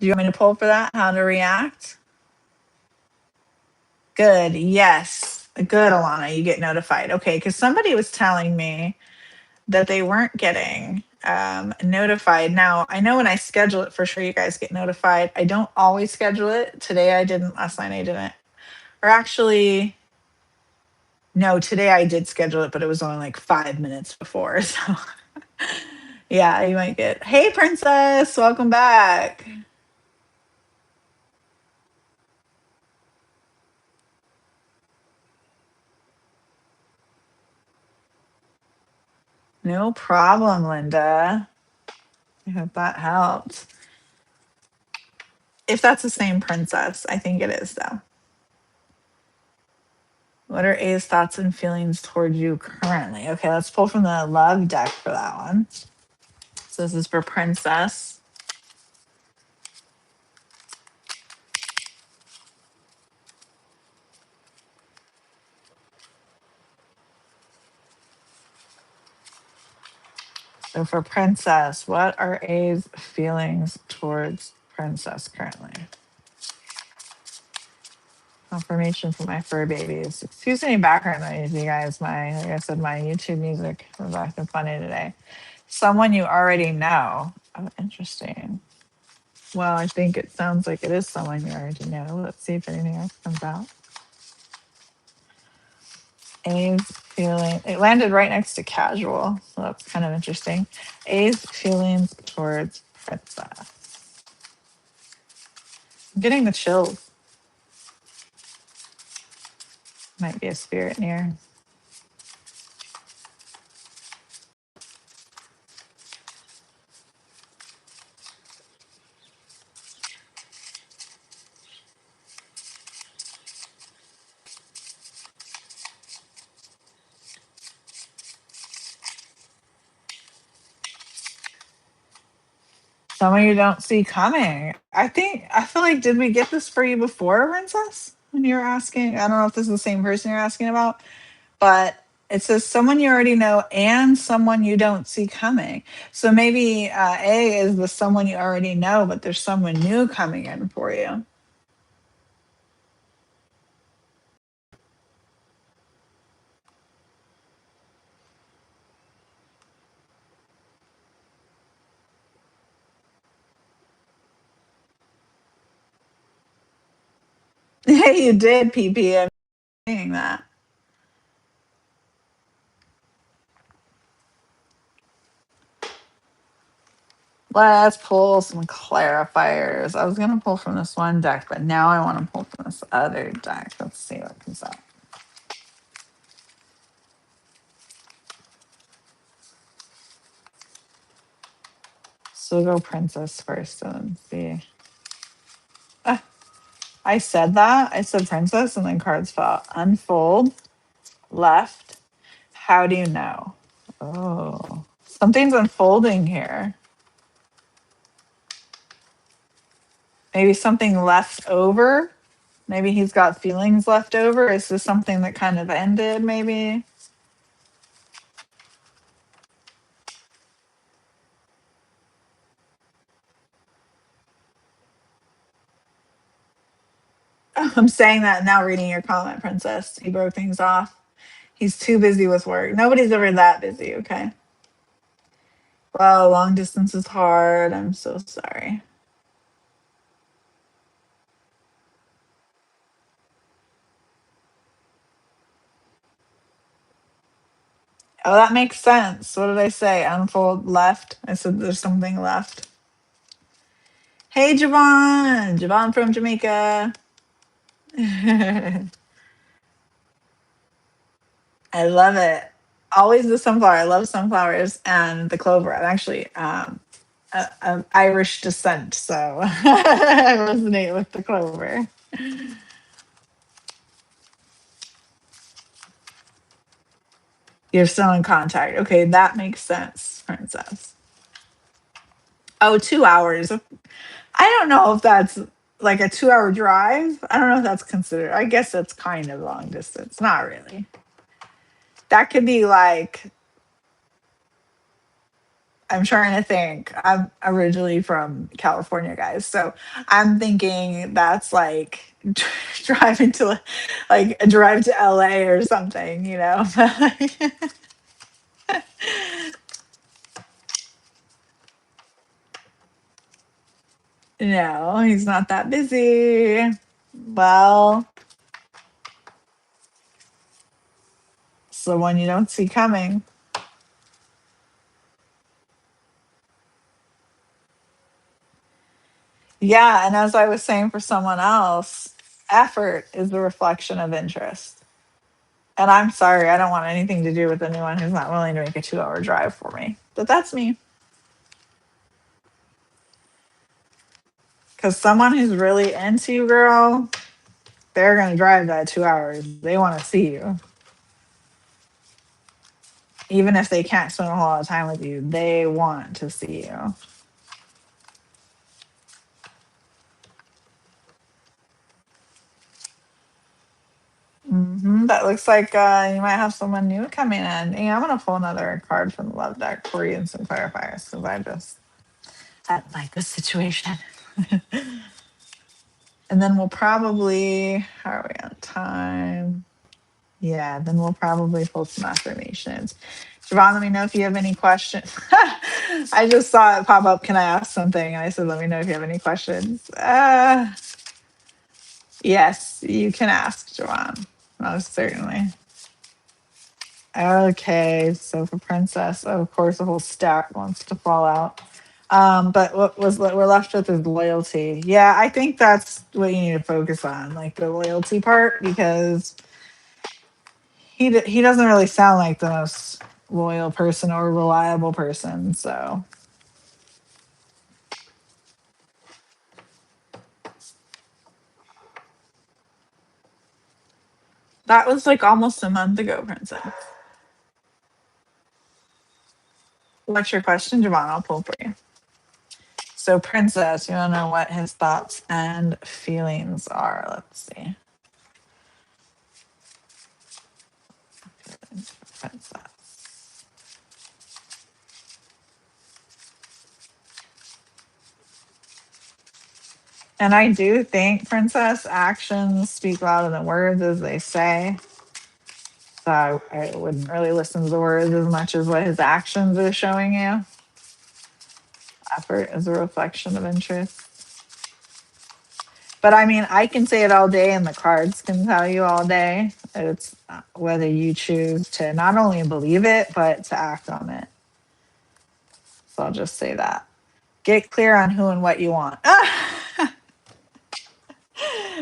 Speaker 1: Do you want me to pull for that? How to react? Good. Yes. Good, Alana. You get notified. Okay. Because somebody was telling me that they weren't getting notified. Now, I know when I schedule it, for sure you guys get notified. I don't always schedule it. Today I didn't. Last night I didn't. Or actually, no, today I did schedule it, but it was only like 5 minutes before. So, yeah, you might get, hey, Princess, welcome back. No problem, Linda. I hope that helped. If that's the same princess, I think it is, though. What are A's thoughts and feelings towards you currently? Okay, let's pull from the love deck for that one. So this is for Princess. So for Princess, what are A's feelings towards Princess currently? Confirmation for my fur babies. Excuse any background noise, you guys. Like I said, my YouTube music was acting funny today. Someone you already know. Oh, interesting. Well, I think it sounds like it is someone you already know. Let's see if anything else comes out. A's feeling. It landed right next to casual, so that's kind of interesting. A's feelings towards Princess. I'm getting the chills. Might be a spirit near. Someone you don't see coming. I feel like did we get this for you before, Princess? When you were asking, I don't know if this is the same person you're asking about, but it says someone you already know and someone you don't see coming. So maybe A is the someone you already know, but there's someone new coming in for you. Hey, you did, PP. I'm saying that. Let's pull some clarifiers. I was going to pull from this one deck, but now I want to pull from this other deck. Let's see what comes up. So we'll go Princess first and see. Ah, I said that. I said Princess, and then cards fell. Unfold, left. How do you know? Oh, something's unfolding here. Maybe something left over. Maybe he's got feelings left over. Is this something that kind of ended, maybe? I'm saying that now reading your comment, Princess. He broke things off. He's too busy with work. Nobody's ever that busy, okay? Well, long distance is hard. I'm so sorry. Oh, that makes sense. What did I say? Unfold left. I said there's something left. Hey, Javon. Javon from Jamaica. I love it. Always the sunflower. I love sunflowers and the clover. I'm actually of Irish descent, so I resonate with the clover. You're still in contact. Okay, that makes sense, Princess. Oh, 2 hours. I don't know if that's like a 2 hour drive. I don't know if that's considered. I guess that's kind of long distance. Not really. That could be like, I'm trying to think. I'm originally from California, guys. So I'm thinking that's like driving to like a drive to LA or something, you know? No, he's not that busy. Well, it's the one you don't see coming. Yeah, and as I was saying for someone else, effort is the reflection of interest. And I'm sorry, I don't want anything to do with anyone who's not willing to make a 2 hour drive for me. But that's me. Because someone who's really into you, girl, they're going to drive that 2 hours. They want to see you. Even if they can't spend a whole lot of time with you, they want to see you. That looks like you might have someone new coming in. Yeah, I'm gonna pull another card from the love deck for you and some clarifiers because I like this situation. And then we'll probably, how are we on time? Yeah, then we'll probably pull some affirmations. Javon, let me know if you have any questions. I just saw it pop up. Can I ask something? And I said, let me know if you have any questions. Yes, you can ask, Javon. Most certainly. Okay, so for Princess, of course, the whole stack wants to fall out. But what we're left with is loyalty. Yeah, I think that's what you need to focus on, like the loyalty part, because he doesn't really sound like the most loyal person or reliable person. So that was like almost a month ago, Princess. What's your question, Javon? I'll pull for you. So, Princess, you want to know what his thoughts and feelings are? Let's see. Feelings for Princess. And I do think, Princess, actions speak louder than words, as they say. So I wouldn't really listen to the words as much as what his actions are showing you. Effort is a reflection of interest. But I mean, I can say it all day, and the cards can tell you all day. It's whether you choose to not only believe it, but to act on it. So I'll just say that. Get clear on who and what you want.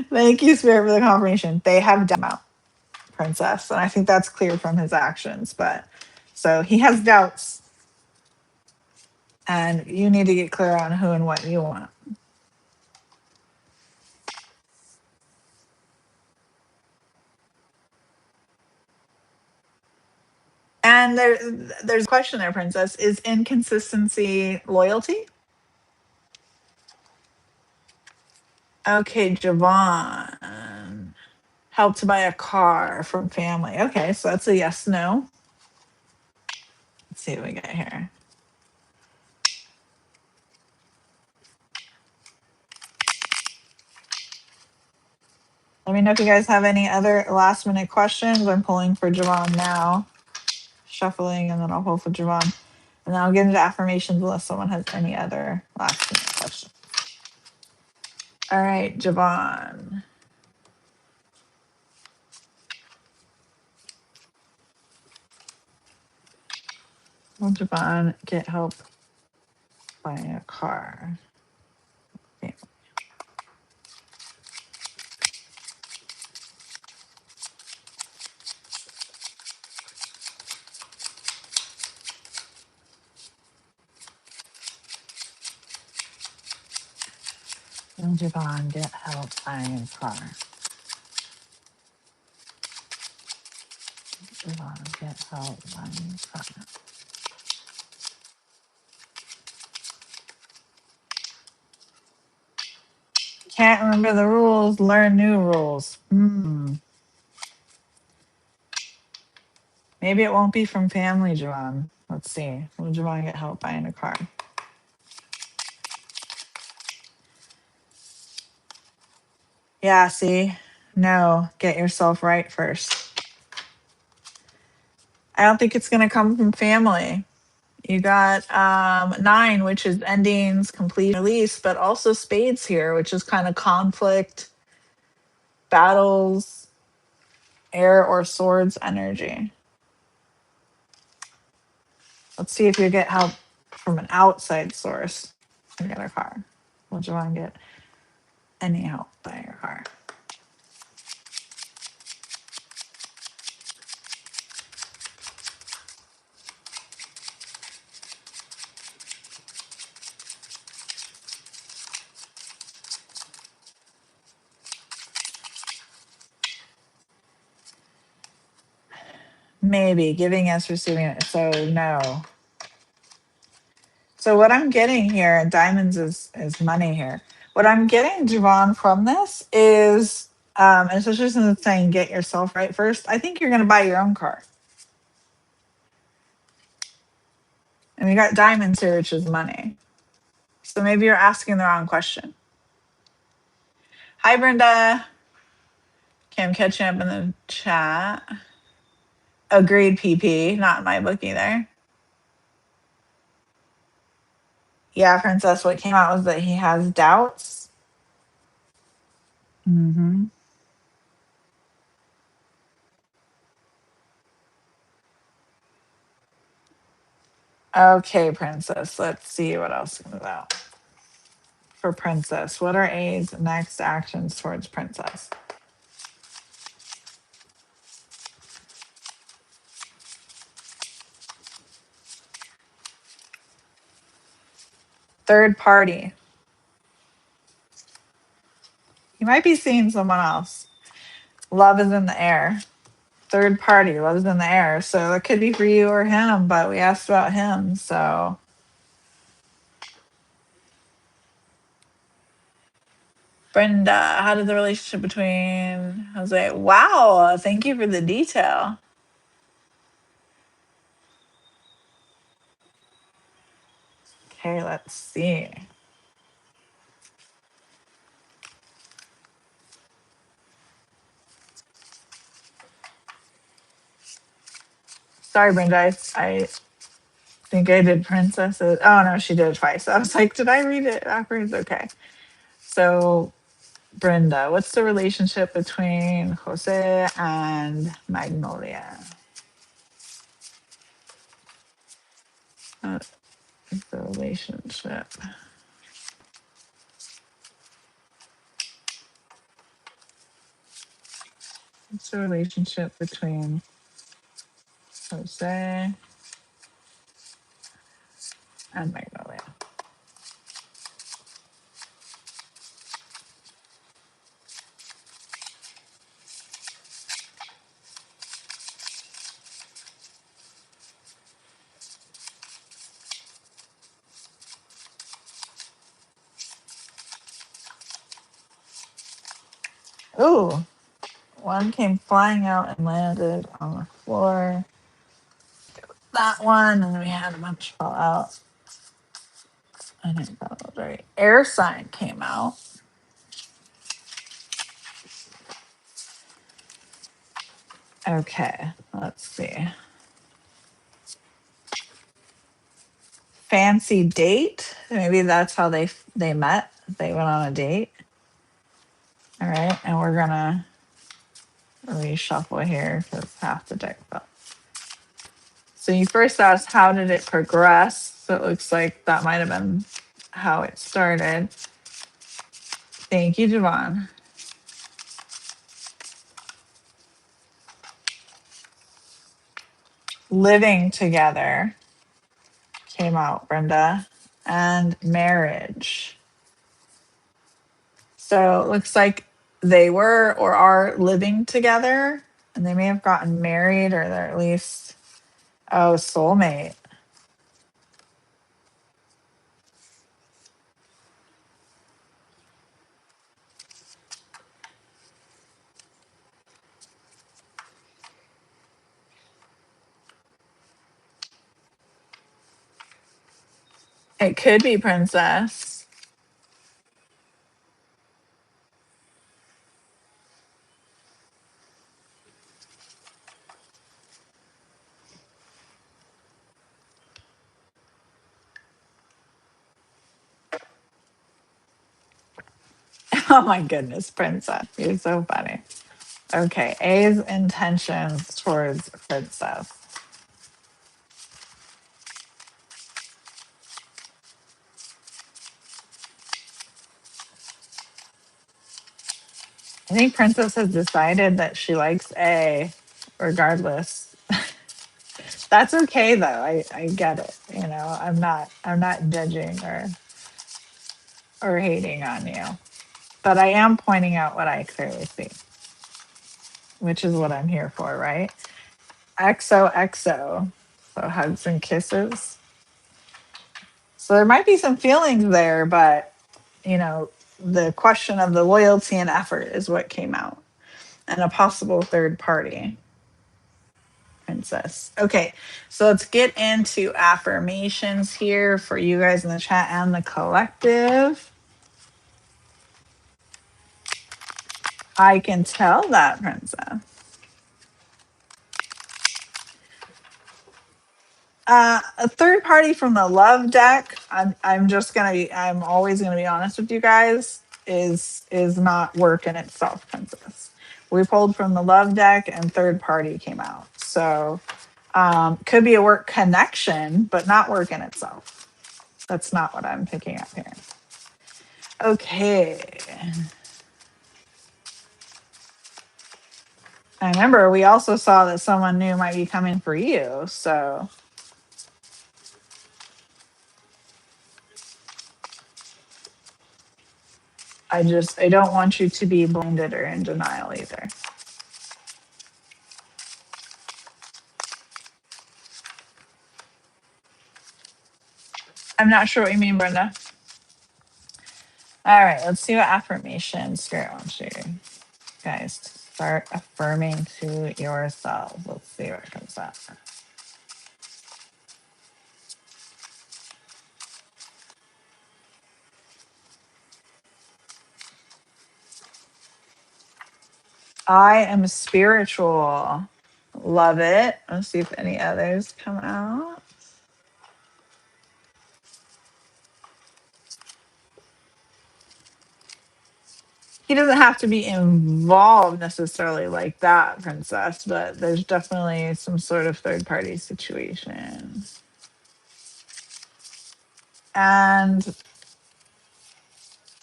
Speaker 1: Thank you, Spirit, for the confirmation. They have doubt, Princess. And I think that's clear from his actions. But so he has doubts, and you need to get clear on who and what you want. And there's a question there, Princess. Is inconsistency loyalty? Okay, Javon. Help to buy a car from family. Okay, so that's a yes, no. Let's see what we got here. Let me know if you guys have any other last minute questions. I'm pulling for Javon now, shuffling, and then I'll pull for Javon. And then I'll get into affirmations unless someone has any other last minute questions. All right, Javon. Will Javon get help buying a car? Okay. Will Javon get help buying a car? Javon get help buying a car? Can't remember the rules, learn new rules. Maybe it won't be from family, Javon. Let's see. Will Javon get help buying a car? Yeah, see? No, get yourself right first. I don't think it's going to come from family. You got 9, which is endings, complete, release, but also spades here, which is kind of conflict, battles, air or swords energy. Let's see if you get help from an outside source to get a car. Will Javon get any help buying your car? Maybe giving is receiving it. So no. So what I'm getting here, and diamonds is money here. What I'm getting, Javon, from this is, and especially since it's saying get yourself right first, I think you're going to buy your own car. And we got diamonds here, which is money. So maybe you're asking the wrong question. Hi, Brenda. Okay, I'm catching up in the chat. Agreed, PP. Not in my book either. Yeah, Princess, what came out was that he has doubts. Hmm. Okay, Princess. Let's see what else comes out for Princess. What are A's next actions towards Princess? Third party. You might be seeing someone else. Love is in the air. Third party. Love is in the air. So it could be for you or him, but we asked about him. So Brenda, how did the relationship between Jose? Wow, thank you for the detail. Okay, let's see. Sorry, Brenda. I think I did princesses. Oh no, she did it twice. I was like, did I read it backwards? Okay. So Brenda, what's the relationship between Jose and Magnolia? What is the relationship? What's the relationship between Jose and Magnolia? Ooh, one came flying out and landed on the floor. That one, and then we had a bunch fall out. I didn't follow it right. Air sign came out. Okay, let's see. Fancy date. Maybe that's how they met. They went on a date. All right, and we're gonna reshuffle here because half the deck fell. So you first asked how did it progress. So it looks like that might have been how it started. Thank you, Javon. Living together came out, Brenda, and marriage. So it looks like they were or are living together, and they may have gotten married, or they're at least, oh, soulmate. It could be princess. Oh my goodness, princess. You're so funny. Okay, A's intentions towards princess. I think princess has decided that she likes A regardless. That's okay though. I get it. You know, I'm not judging or hating on you. But I am pointing out what I clearly see, which is what I'm here for, right? XOXO. So hugs and kisses. So there might be some feelings there, but you know, the question of the loyalty and effort is what came out, and a possible third party. Princess. Okay, so let's get into affirmations here for you guys in the chat and the collective. I can tell that, Princess. A third party from the love deck. I'm just gonna be. I'm always gonna be honest with you guys. Is not work in itself, Princess. We pulled from the love deck, and third party came out. So could be a work connection, but not work in itself. That's not what I'm picking up here. Okay. I remember we also saw that someone new might be coming for you. So I don't want you to be blinded or in denial either. I'm not sure what you mean, Brenda. All right, let's see what affirmation Spirit wants you guys to start affirming to yourselves. Let's see what comes up. I am spiritual. Love it. Let's see if any others come out. He doesn't have to be involved necessarily like that, Princess, but there's definitely some sort of third party situation. And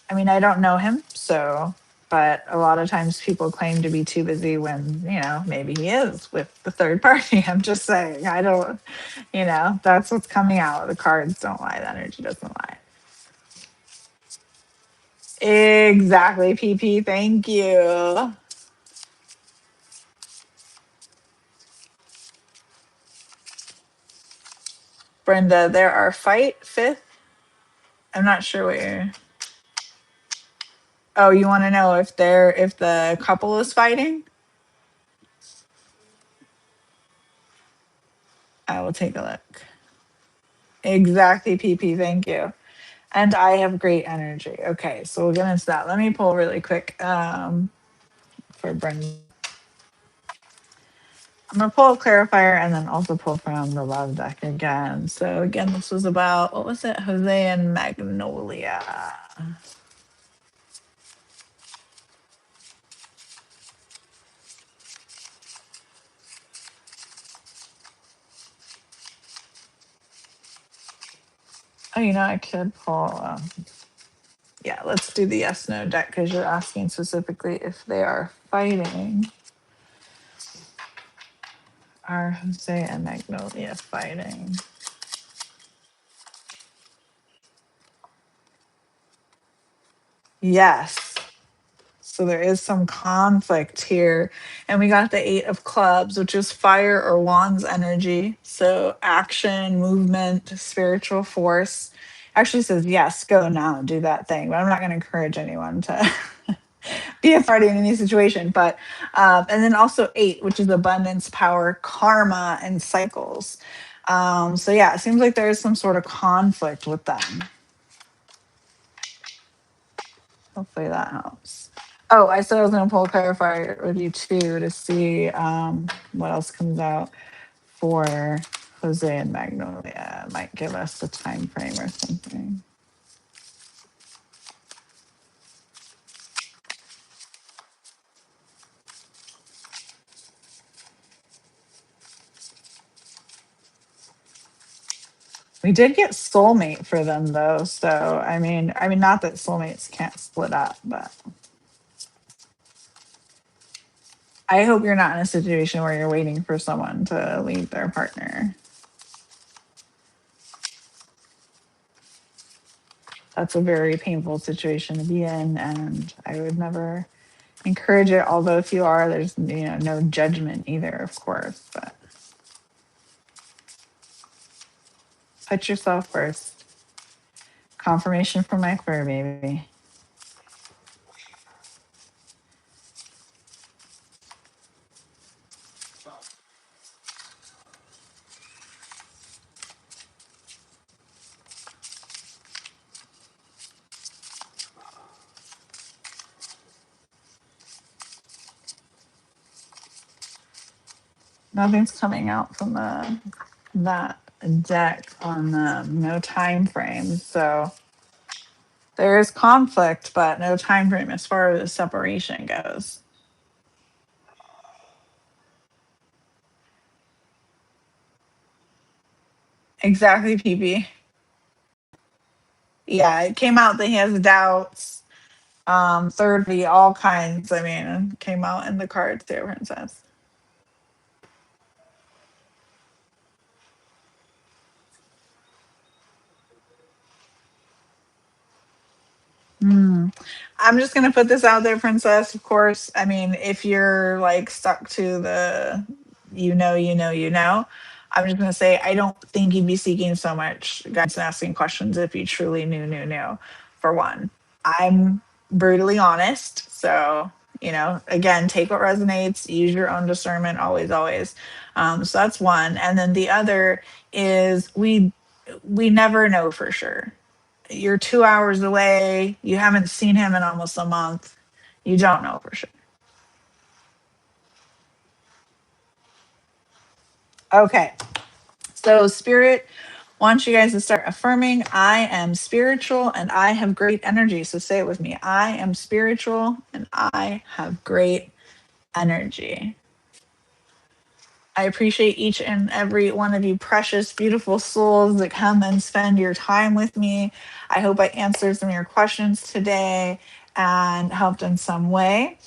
Speaker 1: I mean, I don't know him, so, but a lot of times people claim to be too busy when, maybe he is with the third party. I'm just saying, I don't, that's what's coming out. The cards don't lie, the energy doesn't lie. Exactly, PP. Thank you. Brenda, there are fight fifth. I'm not sure what you're. Oh, you want to know if the couple is fighting? I will take a look. Exactly, PP. Thank you. And I have great energy. Okay, so we'll get into that. Let me pull really quick for Brenda. I'm gonna pull a clarifier and then also pull from the love deck again. So again, this was about what was it? Jose and Magnolia. Oh, I could pull. Yeah, let's do the yes no deck because you're asking specifically if they are fighting. Are Jose and Magnolia fighting? Yes. So there is some conflict here. And we got the Eight of Clubs, which is fire or wands energy. So action, movement, spiritual force. Actually says, yes, go now, do that thing. But I'm not going to encourage anyone to be a party in any situation. But, and then also eight, which is abundance, power, karma, and cycles. So yeah, it seems like there is some sort of conflict with them. Hopefully that helps. Oh, I said I was going to pull a clarifier with you too to see what else comes out for Jose and Magnolia. It might give us a time frame or something. We did get soulmate for them though, so I mean, not that soulmates can't split up, but I hope you're not in a situation where you're waiting for someone to leave their partner. That's a very painful situation to be in, and I would never encourage it. Although if you are, there's no judgment either, of course. But Put yourself first. Confirmation from my fur baby. Nothing's coming out from that deck on no time frame. So there is conflict, but no time frame as far as separation goes. Exactly, PB. Yeah, it came out that he has doubts. Thirdly, all kinds. I mean, came out in the cards there, Princess. Hmm. I'm just gonna put this out there, Princess. Of course, I mean, if you're like stuck to the, I'm just gonna say I don't think you'd be seeking so much guidance and asking questions if you truly knew. For one, I'm brutally honest, so again, take what resonates. Use your own discernment, always, always. So that's one, and then the other is we never know for sure. You're 2 hours away. You haven't seen him in almost a month. You don't know for sure. Okay. So, Spirit wants you guys to start affirming I am spiritual and I have great energy. So, say it with me I am spiritual and I have great energy. I appreciate each and every one of you precious, beautiful souls that come and spend your time with me. I hope I answered some of your questions today and helped in some way.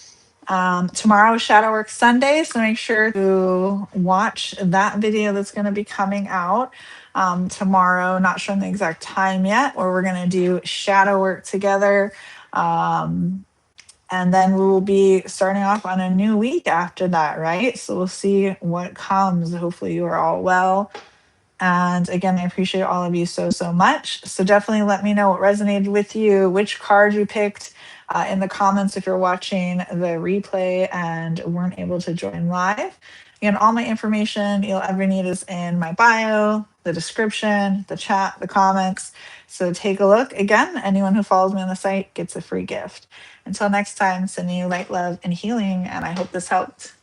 Speaker 1: Tomorrow is Shadow Work Sunday, so make sure to watch that video that's going to be coming out tomorrow. Not sure the exact time yet, where we're going to do shadow work together. Um, and then we will be starting off on a new week after that, right? So we'll see what comes. Hopefully, you are all well. And again, I appreciate all of you so, so much. So definitely let me know what resonated with you, which card you picked in the comments if you're watching the replay and weren't able to join live. Again, all my information you'll ever need is in my bio, the description, the chat, the comments. So take a look. Again, anyone who follows me on the site gets a free gift. Until next time, sending you light, love, and healing. And I hope this helped.